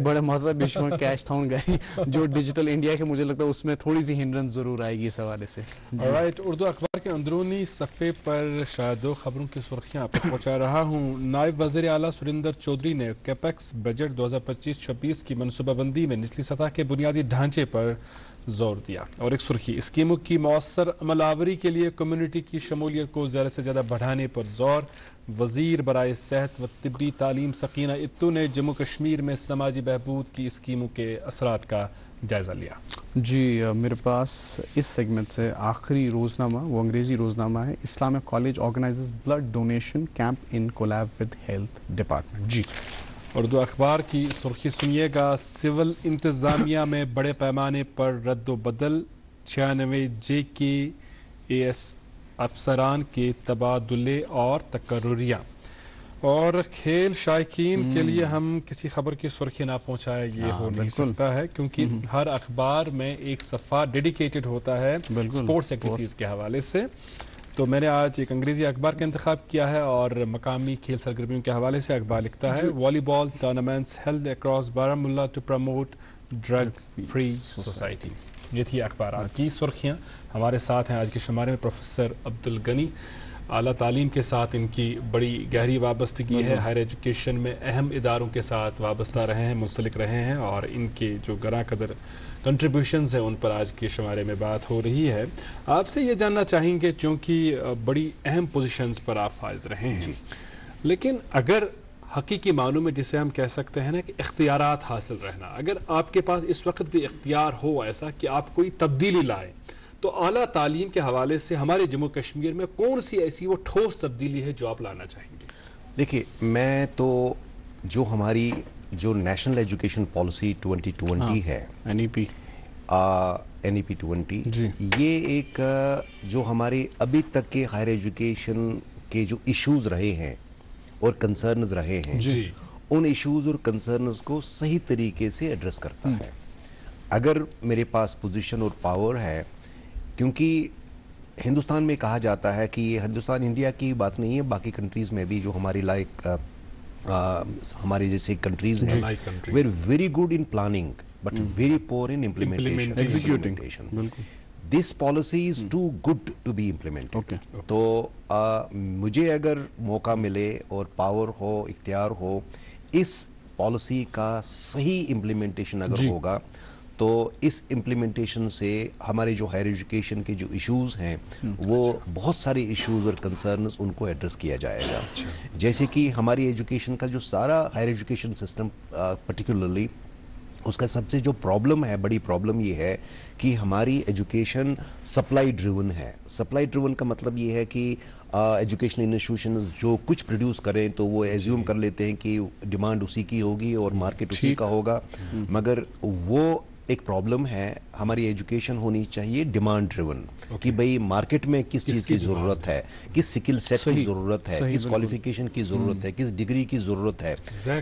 بڑے مطلب کیش تھاؤن گئے جو ڈیجیٹل انڈیا کے مجھے لگتا ہے اس میں تھوڑی سی ہنڈرنس ضرور آئے گی اس حوالے سے. رائٹ. اردو اخبار کے اندرونی صفحے پر شاید 2 خبروں کی سرخیاں آپ تک پہنچا رہا ہوں. نائب وزیر اعلیٰ سریندر چودھری نے کیپیکس بجٹ 2025-26 کی منصوبہ بندی میں نچلی سطح کے بنیادی ڈھانچے پر زور دیا. اور ایک سرخی اسکیموں کی مؤثر عمل آوری کے لیے کمیونٹی کی شمولیت کو زیادہ سے زیادہ بڑھانے پر زور. وزیر برائے صحت و طبی تعلیم سکینہ اتو نے جموں کشمیر میں سماجی بہبود کی اسکیموں کے اثرات کا جائزہ لیا. جی میرے پاس اس سیگمنٹ سے آخری روزنامہ وہ انگریزی روزنامہ ہے. Islamic college organizes blood donation camp in collab with health department. جی اردو اخبار کی سرخی سنیے گا. سول انتظامیہ میں بڑے پیمانے پر رد و بدل. 96 جے کے اے ایس افسران کے تبادلے اور تقرریاں. اور کھیل شائقین کے لیے ہم کسی خبر کی سرخی نہ پہنچائے یہ ہو نہیں سکتا ہے کیونکہ ہر اخبار میں ایک صفحہ ڈیڈیکیٹڈ ہوتا ہے اسپورٹس ایکٹیویٹیز کے حوالے سے. تو میں نے آج ایک انگریزی اخبار کا انتخاب کیا ہے اور مقامی کھیل سرگرمیوں کے حوالے سے اخبار لکھتا ہے volleyball tournaments held across Baramulla to promote drug free society. یہ تھی اخبارات کی سرخیاں. ہمارے ساتھ ہیں آج کے شمارے میں پروفیسر عبدالغنی. اعلیٰ تعلیم کے ساتھ ان کی بڑی گہری وابستگی ہے. ہائر ایجوکیشن میں اہم اداروں کے ساتھ وابستہ رہے ہیں, منسلک رہے ہیں اور ان کے جو گراں قدر کنٹریبیوشنز ہیں ان پر آج کے شمارے میں بات ہو رہی ہے. آپ سے یہ جاننا چاہیں گے چونکہ بڑی اہم پوزیشنز پر آپ فائز رہے ہیں لیکن اگر حقیقی معنوں میں جسے ہم کہہ سکتے ہیں نا کہ اختیارات حاصل رہنا, اگر آپ کے پاس اس وقت بھی اختیار ہو ایسا کہ آپ کوئی تبدیلی لائیں تو اعلیٰ تعلیم کے حوالے سے ہمارے جموں کشمیر میں کون سی ایسی وہ ٹھوس تبدیلی ہے جو آپ لانا چاہیں گے؟ دیکھیے میں تو جو ہماری جو نیشنل ایجوکیشن پالیسی 2020 ہے این ای پی 20 یہ ایک جو ہمارے ابھی تک کے ہائر ایجوکیشن کے جو ایشوز رہے ہیں اور کنسرنز رہے ہیں ان ایشوز اور کنسرنز کو صحیح طریقے سے ایڈریس کرتا ہے. اگر میرے پاس پوزیشن اور پاور ہے, کیونکہ ہندوستان میں کہا جاتا ہے کہ یہ ہندوستان انڈیا کی بات نہیں ہے, باقی کنٹریز میں بھی جو ہماری لائک ہماری جیسے کنٹریز ہیں we are very good in planning but very poor in implementation. This policy is too good to be implemented. تو مجھے اگر موقع ملے اور پاور ہو, اختیار ہو, اس پالیسی کا صحیح امپلیمنٹیشن اگر ہوگا تو اس امپلیمنٹیشن سے ہمارے جو ہائر ایجوکیشن کے جو ایشوز ہیں وہ بہت سارے ایشوز اور کنسرنز ان کو ایڈریس کیا جائے گا. جیسے کہ ہماری ایجوکیشن کا جو سارا ہائر ایجوکیشن سسٹم پرٹیکولرلی اس کا سب سے جو پرابلم ہے, بڑی پرابلم یہ ہے کہ ہماری ایجوکیشن سپلائی ڈریون ہے. سپلائی ڈریون کا مطلب یہ ہے کہ ایجوکیشن انسٹیٹیوشنز جو کچھ پروڈیوس کریں تو وہ ایزیوم کر لیتے ہیں کہ ڈیمانڈ اسی کی ہوگی اور مارکیٹ اسی کا ہوگا, مگر وہ ایک پرابلم ہے. ہماری ایجوکیشن ہونی چاہیے ڈیمانڈ ڈریون کہ بھئی مارکیٹ میں کس چیز کی ضرورت ہے, کس سکل سیٹ کی ضرورت ہے, کس کوالیفیکیشن کی ضرورت ہے, کس ڈگری کی ضرورت ہے.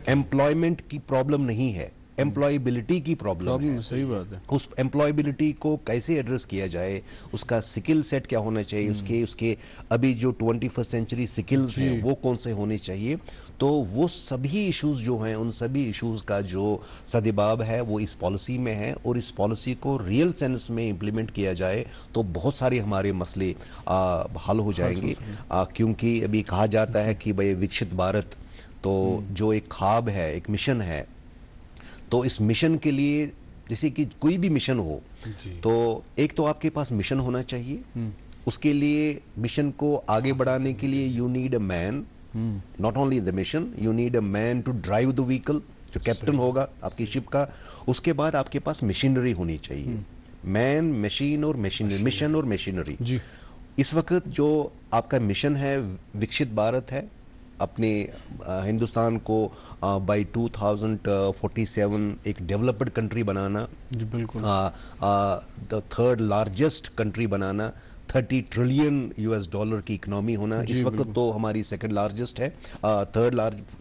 ایمپلائمنٹ کی پرابلم نہیں ہے, एम्प्लॉयबिलिटी की प्रॉब्लम है। सही बात है। उस एम्प्लॉयबिलिटी को कैसे एड्रेस किया जाए, उसका स्किल सेट क्या होना चाहिए, उसके अभी जो 21st सेंचुरी स्किल्स हैं वो कौन से होने चाहिए, तो वो सभी इश्यूज जो हैं, उन सभी इश्यूज का जो सद्भाव है वो इस पॉलिसी में है, और इस पॉलिसी को रियल सेंस में इंप्लीमेंट किया जाए तो बहुत सारे हमारे मसले हल हो जाएंगे। क्योंकि अभी कहा जाता है कि भाई विकसित भारत तो जो एक ख्वाब है, एक मिशन है, तो इस मिशन के लिए जैसे कि कोई भी मिशन हो तो एक तो आपके पास मिशन होना चाहिए, उसके लिए मिशन को आगे बढ़ाने के लिए you need a man, not only the mission, you need a man to drive the vehicle, जो कैप्टन होगा आपकी शिप का। उसके बाद आपके पास मशीनरी होनी चाहिए, मैन, मशीन और मशीनरी, मिशन और मशीनरी। इस वक्त जो आपका मिशन है विकसित भारत है, अपने हिंदुस्तान को बाय 2047 एक डेवलप्ड कंट्री बनाना, बिल्कुल द थर्ड लार्जेस्ट कंट्री बनाना, $30 ट्रिलियन की इकोनॉमी होना। इस वक्त तो हमारी सेकंड लार्जेस्ट है,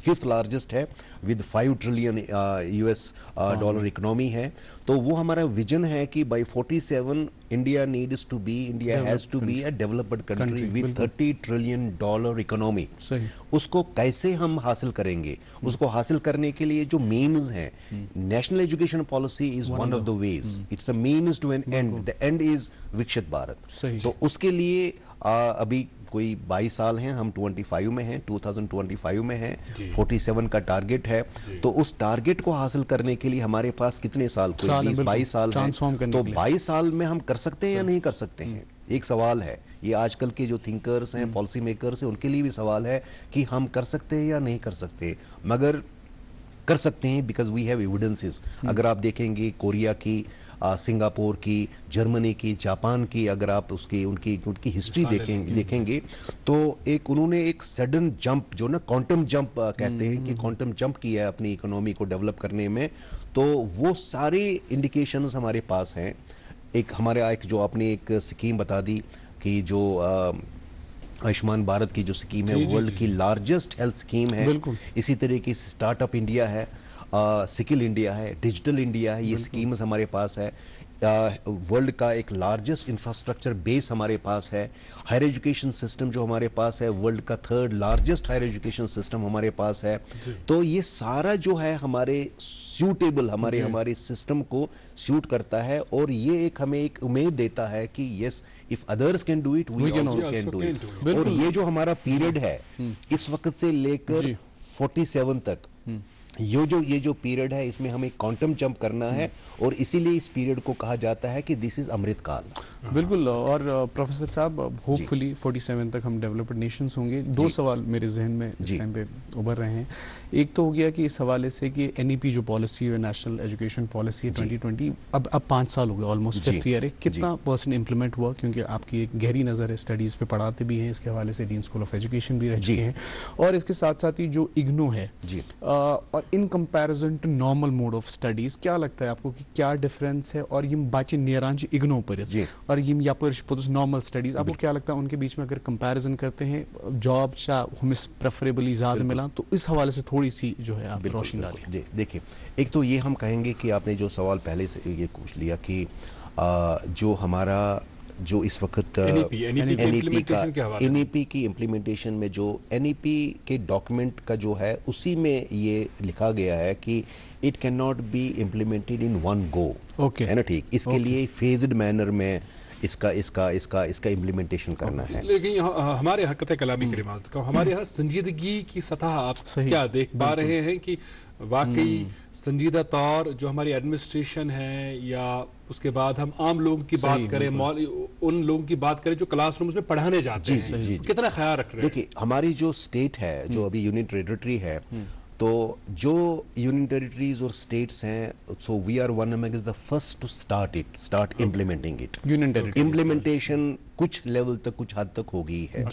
फिफ्थ लार्जेस्ट है विद $5 ट्रिलियन डॉलर इकोनॉमी है। तो वो हमारा विजन है कि by 47 India has to be a developed country with $30 trillion economy. उसको कैसे हम हासिल करेंगे, उसको हासिल करने के लिए जो मीन्स हैं, national education policy is one of the ways, it's a means to an end, the end is Viksit Bharat. तो उसके लिए अभी कोई 22 साल हैं, हम 25 में हैं, 2025 में हैं, 47 का टारगेट है। तो उस टारगेट को हासिल करने के लिए हमारे पास कितने साल, कोई 20-22 साल हैं, तो 22 साल में हम कर सकते हैं या नहीं कर सकते हैं, एक सवाल है। ये आजकल के जो थिंकर्स हैं, पॉलिसी मेकर्स हैं, उनके लिए भी सवाल है कि हम कर सकते हैं या नहीं कर सकते, मगर कर सकते हैं बिकॉज वी हैव एविडेंसेस। अगर आप देखेंगे कोरिया की, सिंगापुर की, जर्मनी की, जापान की, अगर आप उनकी हिस्ट्री देखेंगे तो उन्होंने एक सडन जंप, जो ना क्वांटम जंप कहते हैं कि क्वांटम जंप किया है अपनी इकोनॉमी को डेवलप करने में। तो वो सारे इंडिकेशंस हमारे पास हैं। जो आपने एक स्कीम बता दी कि जो आयुष्मान भारत की जो स्कीम है, वर्ल्ड की लार्जेस्ट हेल्थ स्कीम है। इसी तरीके से स्टार्टअप इंडिया है, स्किल इंडिया है, डिजिटल इंडिया है, ये स्कीम्स हमारे पास है। वर्ल्ड का एक लार्जेस्ट इंफ्रास्ट्रक्चर बेस हमारे पास है। हायर एजुकेशन सिस्टम जो हमारे पास है, वर्ल्ड का third largest higher education system हमारे पास है। तो ये सारा जो है हमारे सूटेबल, हमारे सिस्टम को सूट करता है, और ये हमें एक उम्मीद देता है कि yes, if others can do it, we also can do it. और ये जो हमारा पीरियड है इस वक्त से लेकर 47 तक, ये जो पीरियड है, इसमें हमें क्वांटम जंप करना है, और इसीलिए इस पीरियड को कहा जाता है कि दिस इज अमृत काल। बिल्कुल। और प्रोफेसर साहब, होपफुली 47 तक हम डेवलप्ड नेशंस होंगे। दो सवाल मेरे जहन में इस टाइम पे उभर रहे हैं। एक तो हो गया कि इस हवाले से कि एनईपी जो पॉलिसी है, नेशनल एजुकेशन पॉलिसी 2020, अब 5 साल हो गए, ऑलमोस्ट 5th ईयर है, कितना % इम्प्लीमेंट हुआ? क्योंकि आपकी एक गहरी नजर है, स्टडीज पे पढ़ाते भी हैं, इसके हवाले से डीन स्कूल ऑफ एजुकेशन भी रह चुके हैं, और इसके साथ साथ ही जो इग्नो है, और in comparison to normal mode of studies, क्या लगता है आपको कि क्या डिफरेंस है? और यम बच्चे नेरान इग्नो पर और यम यपर नॉर्मल स्टडीज, आपको क्या लगता है उनके बीच में अगर कंपैरिजन करते हैं, जॉब हमें प्रेफरेबली ज्यादा मिला? तो इस हवाले से थोड़ी सी जो है आप रोशनी डालें। देखिए, एक तो ये हम कहेंगे कि आपने जो सवाल पहले से ये पूछ लिया कि जो हमारा जो इस वक्त एनईपी की इम्प्लीमेंटेशन में, जो एनईपी के डॉक्यूमेंट का जो है, उसी में ये लिखा गया है कि it can not be implemented in one go, है ना, ठीक। इसके लिए फेज्ड मैनर में इसका इम्प्लीमेंटेशन करना है। लेकिन हमारे यहाँ कतई कलामी के रिवाज का, हमारे यहाँ संजीदगी की सतह आप क्या देख पा रहे हैं कि वाकई संजीदा तौर जो हमारी एडमिनिस्ट्रेशन है, या उसके बाद हम आम लोगों की बात करें, उन लोगों की बात करें जो क्लासरूम्स में पढ़ाने जाते हैं, कितना ख्याल रख रहे हैं? देखिए, हमारी जो स्टेट है, जो अभी यूनियन टेरिटरी है, तो जो यूनियन टेरिटरीज और स्टेट्स हैं, so we are one among the first to start implementing it. Union territory implementation कुछ लेवल तक, कुछ हद तक हो गई है,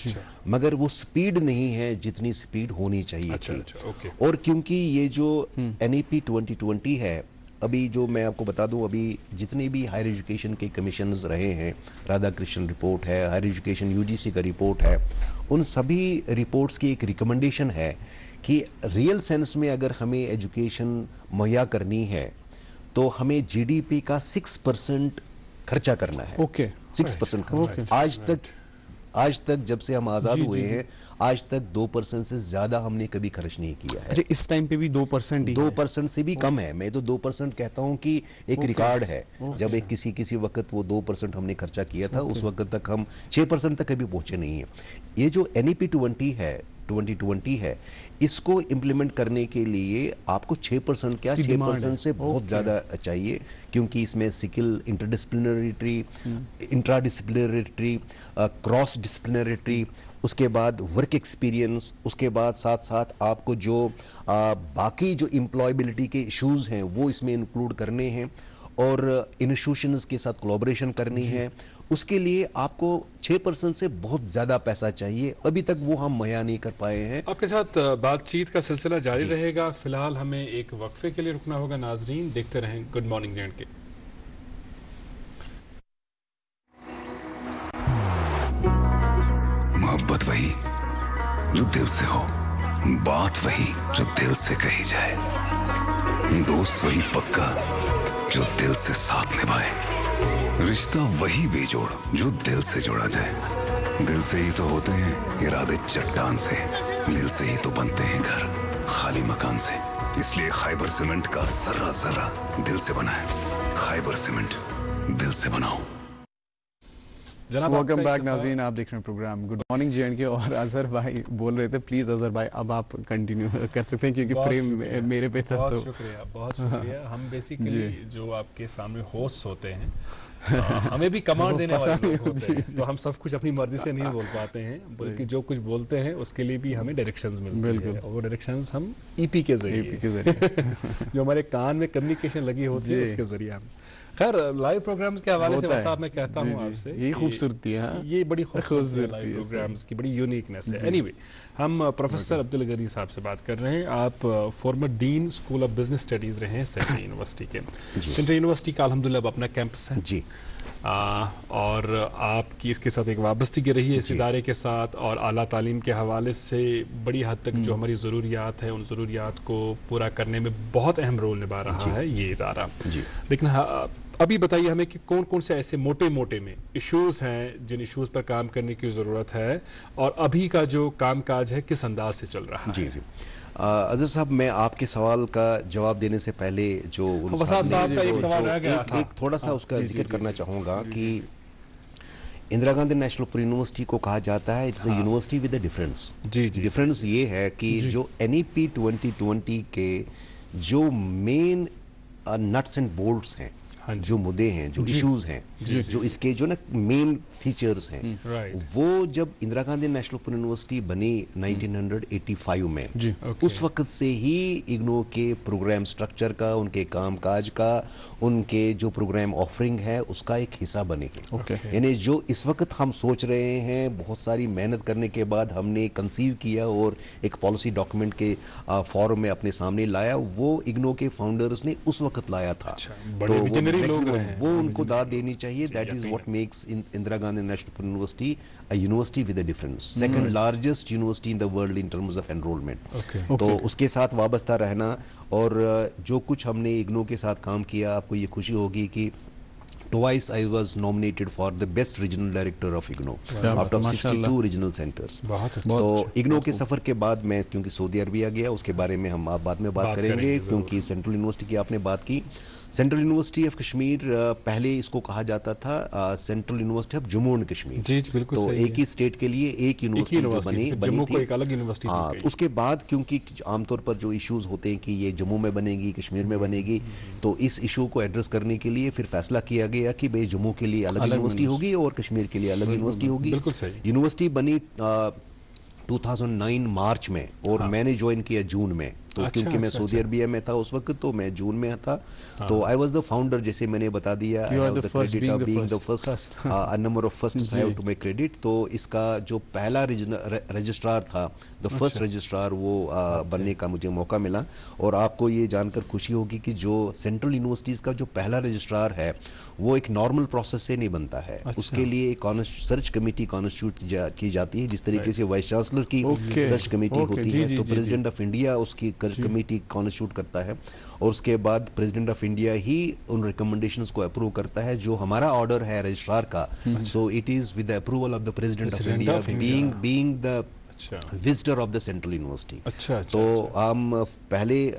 मगर वो स्पीड नहीं है जितनी स्पीड होनी चाहिए थी। और क्योंकि ये जो एनईपी 2020 है, अभी जो मैं आपको बता दूं, अभी जितने भी हायर एजुकेशन के कमीशंस रहे हैं, राधाकृष्णन रिपोर्ट है, हायर एजुकेशन यूजीसी का रिपोर्ट है, उन सभी रिपोर्ट्स की एक रिकमेंडेशन है کہ ریئل سینس میں اگر ہمیں ایجوکیشن مہیا کرنی ہے تو ہمیں جی ڈی پی کا 6% خرچہ کرنا ہے. اوکے 6%. آج تک جب سے ہم آزاد ہوئے ہیں آج تک 2% سے زیادہ ہم نے کبھی خرچ نہیں کیا ہے. اس ٹائم پہ بھی 2%. 2% سے بھی کم ہے. میں تو 2% کہتا ہوں کہ ایک ریکارڈ ہے. جب ایک کسی وقت وہ 2% ہم نے خرچہ کیا تھا اس وقت تک ہم 6% تک کبھی پہنچے نہیں ہیں. یہ جو NEP 2020 ہے اس کو امپلیمنٹ کرنے کے لیے آپ کو 6% کیا 6% سے بہت زیادہ چاہیے, کیونکہ اس میں سکل, انٹرا ڈسپلنری, کراس ڈسپلنری, اس کے بعد ورک ایکسپیرینس, اس کے بعد ساتھ ساتھ آپ کو جو باقی جو امپلائبلٹی کے ایشوز ہیں وہ اس میں انکلوڈ کرنے ہیں اور انسٹیٹیوشنز کے ساتھ کولیبریشن کرنی ہے. اس کے لیے آپ کو 6% سے بہت زیادہ پیسہ چاہیے. ابھی تک وہ ہم مہیا نہیں کر پائے ہیں. آپ کے ساتھ بات چیت کا سلسلہ جاری رہے گا. فی الحال ہمیں ایک وقفے کے لیے رکنا ہوگا. ناظرین دیکھتے رہیں گڈ مارننگ جے اینڈ کے. محبت وہی جو دل سے ہو, بات وہی جو دل سے کہی جائے, دوست وہی پکا جو دل سے ساتھ نبھائے, رشتہ وہی بے جوڑ جو دل سے جوڑا جائے. دل سے ہی تو ہوتے ہیں ارادے چٹان سے, دل سے ہی تو بنتے ہیں گھر خالی مکان سے. اس لیے خیبر سیمنٹ کا ذرہ ذرہ دل سے بنا ہے. خیبر سیمنٹ, دل سے بناؤ. ویلکم بیک ناظرین, آپ دیکھ رہے ہیں programme good morning J and K. اور اظہر بھائی بول رہے تھے, پلیز اظہر بھائی اب آپ کنٹینیو کر سکتے ہیں کیونکہ فریم میرے پہ تھا. بہت شکریہ, بہت شکریہ. ہم بیسیکلی جو آپ کے سامنے ہوسٹ ہوتے ہیں ہمیں بھی کمانڈ دینے والے لوگ ہوتے ہیں, تو ہم سب کچھ اپنی مرضی سے نہیں بول پاتے ہیں, بلکہ جو کچھ بولتے ہیں اس کے لیے بھی ہمیں ڈائریکشنز ملتی ہیں, اور وہ ڈائریکشنز ہم EP کے ذریعے جو ہمارے کان میں کمیونیکیشن لگی ہوتی ہے اس کے ذریعے ہم. خیر, لائیو پروگرامز کے حوالے سے ویسا میں کہتا ہوں آپ سے, یہ خوبصورتی ہے, یہ بڑی خوبصورتی ہے لائیو پروگرامز کی, بڑی یونیکنیس ہے. اینی وے, ہم پروفیسر عبدالغنی صاحب سے بات کر رہے ہیں. آپ former dean school of business studies رہے ہیں سینٹرل یونیورسٹی کے. سینٹرل یونیورسٹی کا الحمدللہ اب اپنا کیمپس ہے جی, اور آپ کی اس کے ساتھ ایک وابستگی رہی ہے اس ادارے کے ساتھ, اور اعلیٰ تعلیم کے حوالے سے بڑی حد تک جو ہماری ضروریات ہیں ان ضروریات کو پورا کرنے میں بہت اہم رول نبھا رہا ہے یہ ادارہ. لیکن ابھی بتائیے ہمیں کہ کون کون سے ایسے موٹے میں ایشوز ہیں جن ایشوز پر کام کرنے کی ضرورت ہے, اور ابھی کا جو کام کاج ہے کس انداز سے چل رہا ہے. جی اظہر صاحب, میں آپ کے سوال کا جواب دینے سے پہلے جو ایک تھوڑا سا اس کا ذکر کرنا چاہوں گا کہ Indira Gandhi national open university کو کہا جاتا ہے it's a university with a difference. Difference یہ ہے کہ جو NEP 2020 کے جو مین نٹس اینڈ بولٹس ہیں, جو مدعے ہیں, جو ایشوز ہیں, جو اس کے جو نا مین فیچرز ہیں, وہ جب Indira Gandhi national open university بنی 1985 میں, اس وقت سے ہی اگنو کے پروگرام سٹرکچر کا, ان کے کام کاج کا, ان کے جو پروگرام آفرنگ ہے اس کا ایک حصہ بنے ہیں. یعنی جو اس وقت ہم سوچ رہے ہیں, بہت ساری محنت کرنے کے بعد ہم نے کنسیو کیا اور ایک پالیسی ڈاکومنٹ کے فارم میں اپنے سامنے لایا, وہ اگنو کے فاؤنڈرز نے اس وقت لایا تھا. وہ ان کو داد دینی چاہیے. That is what makes Indira Gandhi national open university a university with a difference. Second largest university in the world in terms of enrollment. تو اس کے ساتھ وابستہ رہنا, اور جو کچھ ہم نے اگنو کے ساتھ کام کیا, آپ کو یہ خوشی ہوگی کہ twice I was nominated for the best regional director of IGNO out of 62 regional centers. تو IGNO کے سفر کے بعد میں کیونکہ سعودی عربیہ گیا, اس کے بارے میں ہم بعد میں بات کریں گے, کیونکہ سینٹرل یونیورسٹی کی آپ نے بات کی. سینٹرل یونیورسٹی آف کشمیر, پہلے اس کو کہا جاتا تھا central university of Jammu and Kashmir. جی بالکل, تو ایک ہی اسٹیٹ کے لیے ایک یونیورسٹی بنی تھی. اس کے بعد کیونکہ عام طور پر جو ایشوز ہوتے ہیں کہ یہ جموں میں بنے گی, کشمیر میں بنے گی, تو اس ایشو کو ایڈریس کرنے کے لیے پھر فیصلہ کیا گیا کہ بھئی جموں کے لیے الگ یونیورسٹی ہوگی اور کشمیر کے لیے الگ یونیورسٹی ہوگی. یونیورسٹی بنی 2009 مارچ میں, اور میں نے جوائن کیا جون میں. تو کیونکہ میں سعودی عربیہ میں تھا اس وقت تو میں جون میں تھا تو آئی واز دا فاؤنڈر جیسے میں نے بتا دیا number of first to my credit. تو اس کا جو پہلا رجسٹرار تھا دا فرسٹ رجسٹرار وہ بننے کا مجھے موقع ملا. اور آپ کو یہ جان کر خوشی ہوگی کہ جو سینٹرل یونیورسٹیز کا جو پہلا رجسٹرار ہے وہ ایک نارمل پروسیس سے نہیں بنتا ہے. اس کے لیے ایک سرچ کمیٹی کانسٹیٹیوٹ کی جاتی ہے جس طریقے سے وائس چانسلر کی سرچ کمیٹی ہوتی ہے تو پریزیڈنٹ آف انڈیا اس کی کمیٹی کانسٹیٹیوٹ کرتا ہے اور اس کے بعد president of India he in recommendations کو اپروو کرتا ہے. جو ہمارا آرڈر ہے رجسٹرار کا so it is with the approval of the president of India being the visitor of the central university. تو ہم پہلے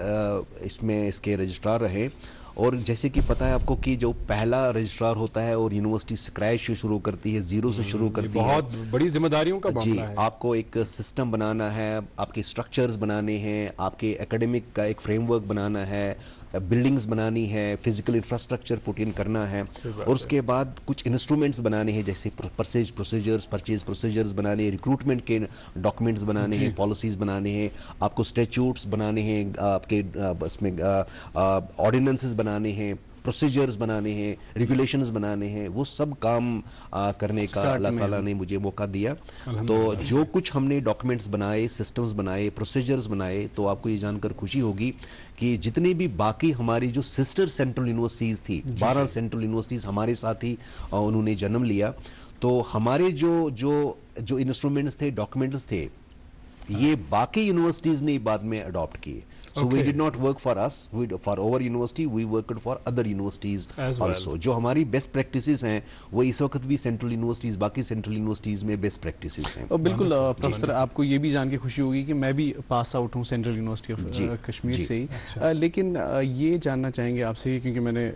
اس میں اس کے رجسٹرار رہے اور جیسے کہ پتا ہے آپ کو کہ جو پہلا رجسٹرار ہوتا ہے اور یونیورسٹی اسکریچ سے شروع کرتی ہے زیرو سے شروع کرتی ہے بہت بڑی ذمہ داریوں کا معاملہ ہے. آپ کو ایک سسٹم بنانا ہے آپ کے اسٹرکچرز بنانے ہیں آپ کے اکیڈمک کا ایک فریم ورک بنانا ہے بلڈنگز بنانی ہے فزیکل انفراسٹرکچر پٹ ان کرنا ہے اور اس کے بعد کچھ انسٹرومنٹس بنانے ہیں جیسے پرچیز پروسیجرز بنانے ہیں ریکروٹمنٹ کے ڈاکومنٹس بنانے ہیں پالیسیز بنانے ہیں آپ کو اسٹیچوٹس بنانے ہیں آپ کے اس میں آرڈیننسز بنانے ہیں پروسیجرز بنانے ہیں ریگولیشنز بنانے ہیں. وہ سب کام کرنے کا اللہ تعالیٰ نے مجھے موقع دیا. تو جو کچھ ہم نے ڈاکومنٹس بنائے سسٹمز بنائے پروسیجرز بنائے تو آپ کو یہ جان کر خوشی ہوگی کہ جتنی بھی باقی ہماری جو سسٹر سینٹرل یونیورسٹیز تھی 12 سینٹرل یونیورسٹیز ہمارے ساتھ ہی انہوں نے جنم لیا. تو ہمارے جو انسٹرومنٹس تھے ڈاکومنٹس تھے یہ باقی یونیورسٹیز نے بعد میں اڈاپٹ کیے. So we did not work for us, for our university, we worked for other universities also. جو ہماری بیسٹ پریکٹسز ہیں وہ اس وقت بھی سینٹرل یونیورسٹیز باقی سینٹرل یونیورسٹیز میں بیسٹ پریکٹسز ہیں. بالکل پروفیسر آپ کو یہ بھی جان کے خوشی ہوگی کہ میں بھی پاس آؤٹ ہوں سینٹرل یونیورسٹی آف کشمیر سے ہی. لیکن یہ جاننا چاہیں گے آپ سے کیونکہ میں نے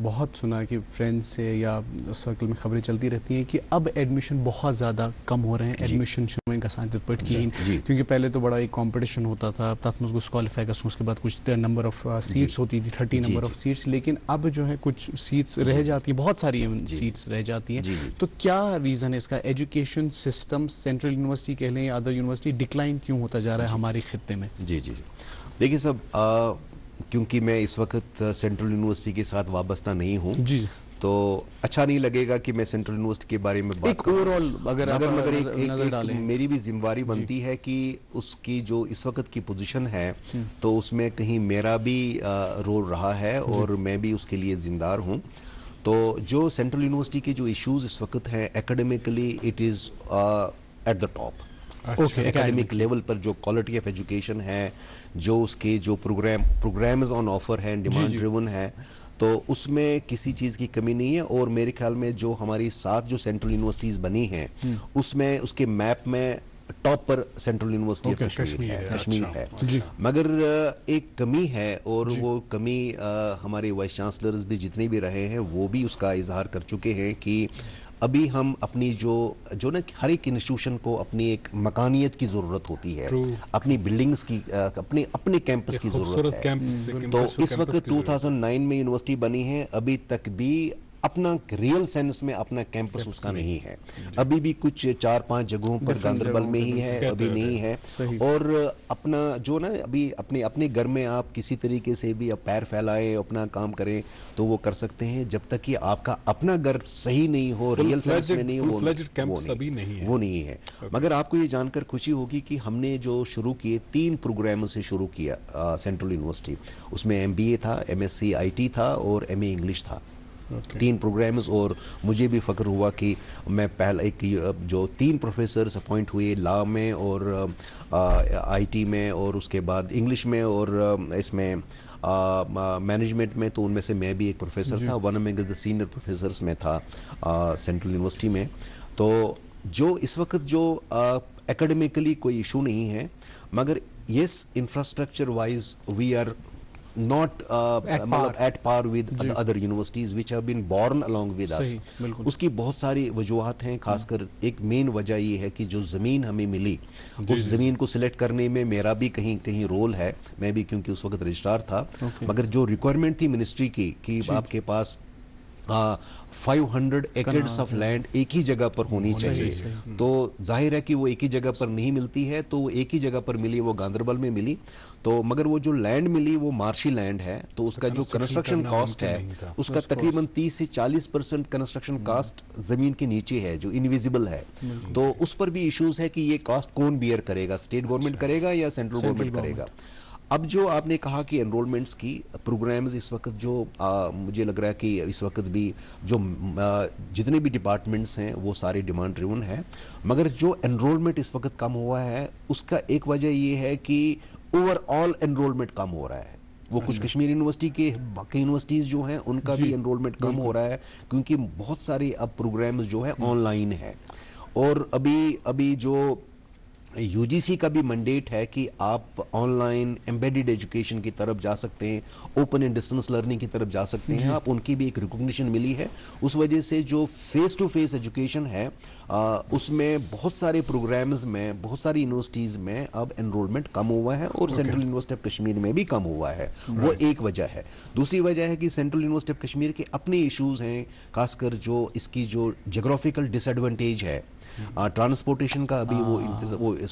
بہت سنا کہ فرینڈ سے یا سرکل میں خبریں چلتی رہتی ہیں کہ اب ایڈمیشن بہت زیادہ کم ہو رہے ہیں ایڈمیشن کا سائنس پٹ کی کیونکہ پہلے تو بڑا ایک کمپٹیشن ہوتا تھا تب میں اس کو کوالیفائی اس کے بعد کچھ نمبر آف سیٹس ہوتی تھی 30 نمبر آف سیٹس لیکن اب جو ہے کچھ سیٹس رہ جاتی ہیں بہت ساری سیٹس رہ جاتی ہیں. تو کیا ریزن ہے اس کا ایجوکیشن سسٹم سینٹرل یونیورسٹی کہہ لیں یا ادر یونیورسٹی ڈکلائن کیوں ہوتا جا رہا ہے ہمارے خطے میں؟ جی دیکھیے صاحب کیونکہ میں اس وقت سینٹرل یونیورسٹی کے ساتھ وابستہ نہیں ہوں تو اچھا نہیں لگے گا کہ میں سینٹرل یونیورسٹی کے بارے میں بات کروں مگر ایک میری بھی ذمہ داری بنتی ہے کہ اس کی جو اس وقت کی پوزیشن ہے تو اس میں کہیں میرا بھی رول رہا ہے اور میں بھی اس کے لیے ذمہ دار ہوں. تو جو سینٹرل یونیورسٹی کے جو ایشوز اس وقت ہیں academically it is at the top. Academic level پر جو کوالٹی آف ایجوکیشن ہے جو اس کے جو پروگرامز آن آفر ہیں ڈیمانڈ ڈریون ہے تو اس میں کسی چیز کی کمی نہیں ہے. اور میرے خیال میں جو ہماری 7 جو سینٹرل یونیورسٹیز بنی ہیں اس میں اس کے میپ میں top per central university of Kashmir ہے. مگر ایک کمی ہے اور وہ کمی ہمارے وائس چانسلرز بھی جتنے بھی رہے ہیں وہ بھی اس کا اظہار کر چکے ہیں کہ ابھی ہم اپنی جو نا ہر ایک انسٹیٹیوشن کو اپنی ایک مکانیت کی ضرورت ہوتی ہے اپنی بلڈنگز کی اپنے کیمپس کی ضرورت ہے. تو اس وقت 2009 میں یونیورسٹی بنی ہے ابھی تک بھی اپنا ریئل سینس میں اپنا کیمپس اس کا نہیں ہے. ابھی بھی کچھ 4-5 جگہوں پر گاندربل میں ہی ہے ابھی نہیں ہے. اور اپنا جو نا ابھی اپنے گھر میں آپ کسی طریقے سے بھی پیر پھیلائیں اپنا کام کریں تو وہ کر سکتے ہیں جب تک کہ آپ کا اپنا گھر صحیح نہیں ہو ریئل سینس میں نہیں ہو وہ نہیں ہے. مگر آپ کو یہ جان کر خوشی ہوگی کہ ہم نے جو شروع کیے 3 پروگراموں سے شروع کیا سینٹرل یونیورسٹی. اس میں MBA تھا MSc IT تھا اور MA انگلش تھا. 3 پروگرامز اور مجھے بھی فخر ہوا کہ میں پہلا ایک جو 3 پروفیسرز اپوائنٹ ہوئے لا میں اور IT میں اور اس کے بعد انگلش میں اور اس میں مینجمنٹ میں تو ان میں سے میں بھی ایک پروفیسر تھا. ون امنگ دا سینئر پروفیسرز میں تھا سینٹرل یونیورسٹی میں. تو جو اس وقت جو اکیڈمیکلی کوئی ایشو نہیں ہے مگر yes infrastructure wise we are not at par with other universities which have been born along with us. اس کی بہت ساری وجوہات ہیں خاص کر ایک مین وجہ یہ ہے کہ جو زمین ہمیں ملی اس زمین کو سلیکٹ کرنے میں میرا بھی کہیں رول ہے. میں بھی کیونکہ اس وقت رجسٹرار تھا مگر جو ریکوائرمنٹ تھی منسٹری کی کہ آپ کے پاس 500 एकर्स ऑफ लैंड एक ही जगह पर होनी चाहिए। तो जाहिर है कि वो एक ही जगह पर नहीं मिलती है, तो एक ही जगह पर मिली, वो गांधरबल में मिली। तो मगर वो जो लैंड मिली वो मार्शी लैंड है, तो उसका जो कंस्ट्रक्शन कॉस्ट है उसका तकरीबन 30 से 40% कंस्ट्रक्शन कॉस्ट जमीन के नीचे है, जो इनविजिबल है। तो उस पर भी इश्यूज है कि ये कॉस्ट कौन बियर करेगा, स्टेट गवर्नमेंट करेगा या सेंट्रल गवर्नमेंट करेगा। अब जो आपने कहा कि एनरोलमेंट्स की प्रोग्राम्स इस वक्त जो मुझे लग रहा है कि इस वक्त भी जो जितने भी डिपार्टमेंट्स हैं वो सारे डिमांड ड्रिवन है, मगर जो एनरोलमेंट इस वक्त कम हुआ है उसका एक वजह ये है कि ओवरऑल एनरोलमेंट कम हो रहा है। वो कुछ कश्मीर यूनिवर्सिटी के बाकी यूनिवर्सिटीज जो हैं उनका भी एनरोलमेंट कम हो रहा है, क्योंकि बहुत सारे अब प्रोग्राम्स जो है ऑनलाइन है। और अभी जो यूजीसी का भी मैंडेट है कि आप ऑनलाइन एम्बेडेड एजुकेशन की तरफ जा सकते हैं, ओपन एंड डिस्टेंस लर्निंग की तरफ जा सकते हैं आप, उनकी भी एक रिकॉग्निशन मिली है। उस वजह से जो फेस टू फेस एजुकेशन है उसमें बहुत सारे प्रोग्राम्स में, बहुत सारी यूनिवर्सिटीज में अब एनरोलमेंट कम हुआ है, और सेंट्रल यूनिवर्सिटी ऑफ कश्मीर में भी कम हुआ है। वो एक वजह है। दूसरी वजह है कि सेंट्रल यूनिवर्सिटी ऑफ कश्मीर के अपने इश्यूज हैं, खासकर जो इसकी जो जियोग्राफिकल डिसएडवांटेज है, ट्रांसपोर्टेशन का अभी वो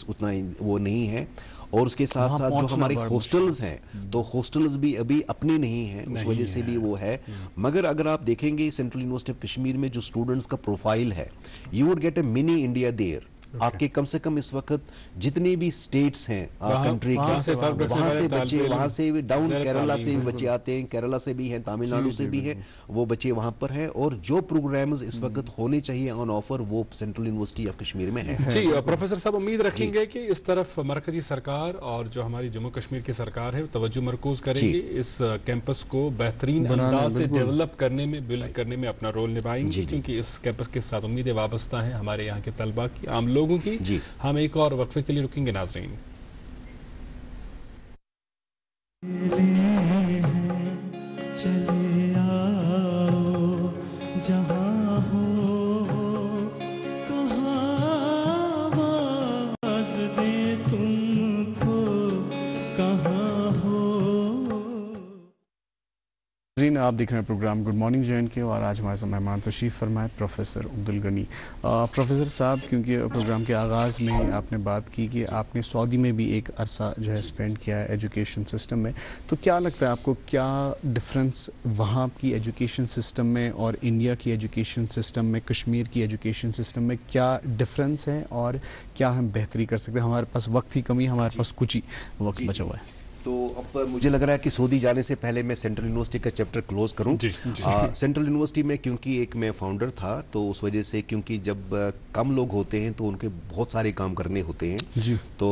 उतना वो नहीं है, और उसके साथ साथ जो हमारे हॉस्टल्स हैं तो हॉस्टल्स भी अभी अपने नहीं हैं, उस वजह से भी वो है। मगर अगर आप देखेंगे सेंट्रल यूनिवर्सिटी ऑफ कश्मीर में जो स्टूडेंट्स का प्रोफाइल है, you would get a mini India there. आपके कम से कम इस वक्त जितने भी स्टेट्स हैं कंट्री के, वहां से डाउन केरला से भी बच्चे आते हैं, केरला से भी हैं, तमिलनाडु से भी हैं, वो बच्चे वहां पर हैं। और जो प्रोग्राम्स इस वक्त होने चाहिए ऑन ऑफर वो सेंट्रल यूनिवर्सिटी ऑफ कश्मीर में है। जी प्रोफेसर साहब, उम्मीद रखेंगे कि इस तरफ मरकजी सरकार और जो हमारी जम्मू कश्मीर की सरकार है तवज्जो मरकूज करेगी, इस कैंपस को बेहतरीन अंदाज से डेवलप करने में, बिल्ड करने में अपना रोल निभाएंगे, क्योंकि इस कैंपस के साथ उम्मीदें वाबस्ता हैं हमारे यहाँ के तलबा की, आम लोगों की। हम एक और वक्फे के लिए रुकेंगे नाज़रीन। चले आओ जहां हो कहाँ आवाज़ दे तुमको, कहाँ हो। आप देख रहे हैं प्रोग्राम गुड मॉर्निंग जॉइन के, और आज हमारे साथ मेहमान तशरीफ फरमाए प्रोफेसर अब्दुल गनी। प्रोफेसर साहब, क्योंकि प्रोग्राम के आगाज़ में आपने बात की कि आपने सऊदी में भी एक अरसा जो है स्पेंड किया है एजुकेशन सिस्टम में, तो क्या लगता है आपको, क्या डिफरेंस वहाँ की एजुकेशन सिस्टम में और इंडिया की एजुकेशन सिस्टम में, कश्मीर की एजुकेशन सिस्टम में क्या डिफरेंस है, और क्या हम बेहतरी कर सकते हैं? हमारे पास वक्त ही कमी, हमारे पास कुछ ही वक्त बचा हुआ है। तो अब मुझे लग रहा है कि सऊदी जाने से पहले मैं सेंट्रल यूनिवर्सिटी का चैप्टर क्लोज करूं। सेंट्रल यूनिवर्सिटी में क्योंकि एक मैं फाउंडर था, तो उस वजह से, क्योंकि जब कम लोग होते हैं तो उनके बहुत सारे काम करने होते हैं। तो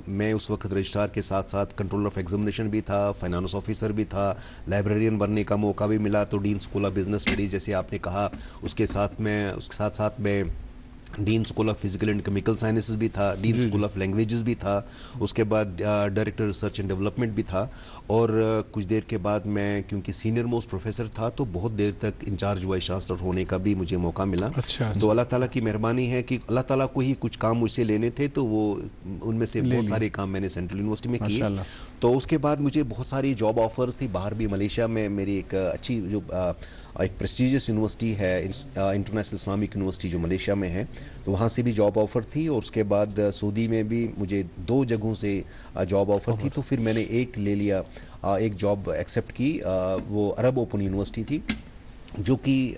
मैं उस वक्त रजिस्ट्रार के साथ साथ कंट्रोलर ऑफ एग्जामिनेशन भी था, फाइनेंस ऑफिसर भी था, लाइब्रेरियन बनने का मौका भी मिला, तो dean school of business studies जैसे आपने कहा, उसके साथ साथ में dean school of physical and chemical sciences भी था, डीन स्कूल ऑफ लैंग्वेजेस भी था, उसके बाद डायरेक्टर रिसर्च एंड डेवलपमेंट भी था, और कुछ देर के बाद मैं क्योंकि सीनियर मोस्ट प्रोफेसर था तो बहुत देर तक इंचार्ज वाइस चांसलर होने का भी मुझे मौका मिला। तो अल्लाह ताला की मेहरबानी है कि अल्लाह ताला को ही कुछ काम मुझसे लेने थे, तो वो उनमें से बहुत सारे काम मैंने सेंट्रल यूनिवर्सिटी में किए। तो उसके बाद मुझे बहुत सारी जॉब ऑफर्स थी बाहर भी। मलेशिया में मेरी एक अच्छी जो एक प्रेस्टिजियस यूनिवर्सिटी है, इंटरनेशनल इस्लामिक यूनिवर्सिटी जो मलेशिया में है, तो वहाँ से भी जॉब ऑफर थी, और उसके बाद सऊदी में भी मुझे 2 जगहों से जॉब ऑफर थी। तो फिर मैंने एक ले लिया, एक जॉब एक्सेप्ट की, वो अरब ओपन यूनिवर्सिटी थी, जो कि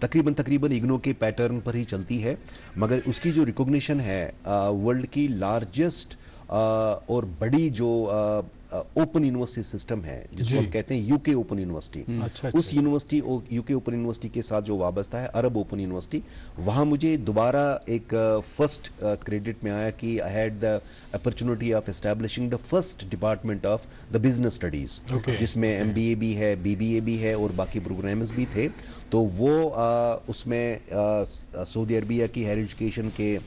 तकरीबन इग्नो के पैटर्न पर ही चलती है, मगर उसकी जो रिकॉग्निशन है वर्ल्ड की लार्जेस्ट और बड़ी जो ओपन यूनिवर्सिटी सिस्टम है, जिसको हम कहते हैं यूके ओपन यूनिवर्सिटी, उस यूनिवर्सिटी यूके ओपन यूनिवर्सिटी के साथ जो वाबस्ता है अरब ओपन यूनिवर्सिटी, वहां मुझे दोबारा एक फर्स्ट क्रेडिट में आया कि I had the opportunity of establishing the first department of the business studies, जिसमें MBA भी है, BBA भी है, और बाकी प्रोग्राम्स भी थे। तो वो उसमें सऊदी अरबिया की हायर एजुकेशन के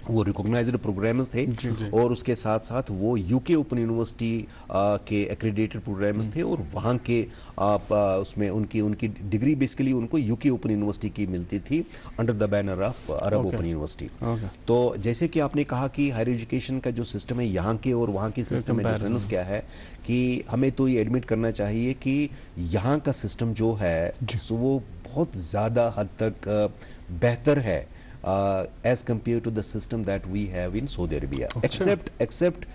वो रिकॉग्नाइज्ड प्रोग्राम्स थे और उसके साथ साथ वो यूके ओपन यूनिवर्सिटी के एक्रेडिटेड प्रोग्राम्स थे और वहाँ के उसमें उनकी डिग्री बेसिकली उनको यूके ओपन यूनिवर्सिटी की मिलती थी under the banner of Arab open university. तो जैसे कि आपने कहा कि हायर एजुकेशन का जो सिस्टम है यहाँ के और वहाँ के सिस्टम में डिफरेंस क्या है, कि हमें तो ये एडमिट करना चाहिए कि यहाँ का सिस्टम जो है वो बहुत ज़्यादा हद तक बेहतर है as compared to the system that we have in Saudi Arabia, except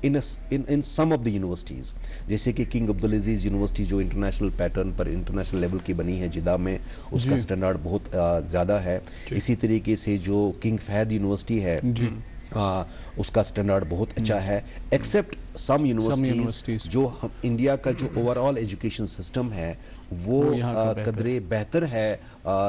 in some of the universities, जैसे कि किंग अब्दुल अजीज यूनिवर्सिटी जो इंटरनेशनल पैटर्न पर इंटरनेशनल लेवल की बनी है जिदा में, उसका स्टैंडर्ड बहुत ज़्यादा है। इसी तरीके से जो किंग फहद यूनिवर्सिटी है उसका स्टैंडर्ड बहुत अच्छा है, एक्सेप्ट सम यूनिवर्सिटीज जो इंडिया का जो ओवरऑल एजुकेशन सिस्टम है वो कदरे बेहतर है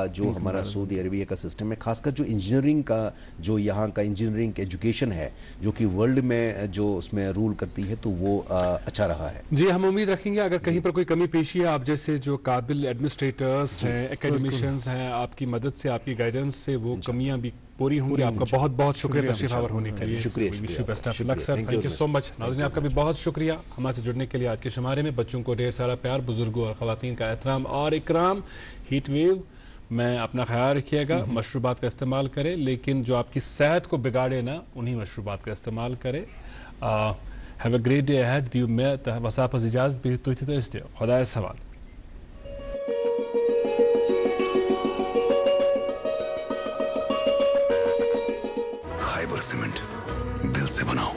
जो हमारा सऊदी अरबिया का सिस्टम है, खासकर जो इंजीनियरिंग का जो यहाँ का इंजीनियरिंग एजुकेशन है जो कि वर्ल्ड में जो उसमें रूल करती है तो वो अच्छा रहा है। जी, हम उम्मीद रखेंगे अगर कहीं पर कोई कमी पेशी है, आप जैसे जो काबिल एडमिनिस्ट्रेटर्स हैं, एकेडमिशियंस हैं, आपकी मदद से आपकी गाइडेंस से वो कमियां भी पूरी होंगी। आपका बहुत बहुत शुक्रिया तशरीफ आवर होने के लिए। शुक्रिया, थैंक यू सो मच। नाज़रीन, आपका भी बहुत शुक्रिया हमारे से जुड़ने के लिए। आज के शुमारे में बच्चों को ढेर सारा प्यार, बुजुर्गों और खवातीन का एहतराम और इकराम। हीट वेव में अपना ख्याल रखिएगा, मशरूबात का इस्तेमाल करें, लेकिन जो आपकी सेहत को बिगाड़े ना उन्हीं मशरूबात का इस्तेमाल करें। Have a great day ahead. दियो मैं वसापस इजाज़त भी तुझे तो इस्ते खुदा सवाल। खाइबर सीमेंट दिल से बनाओ।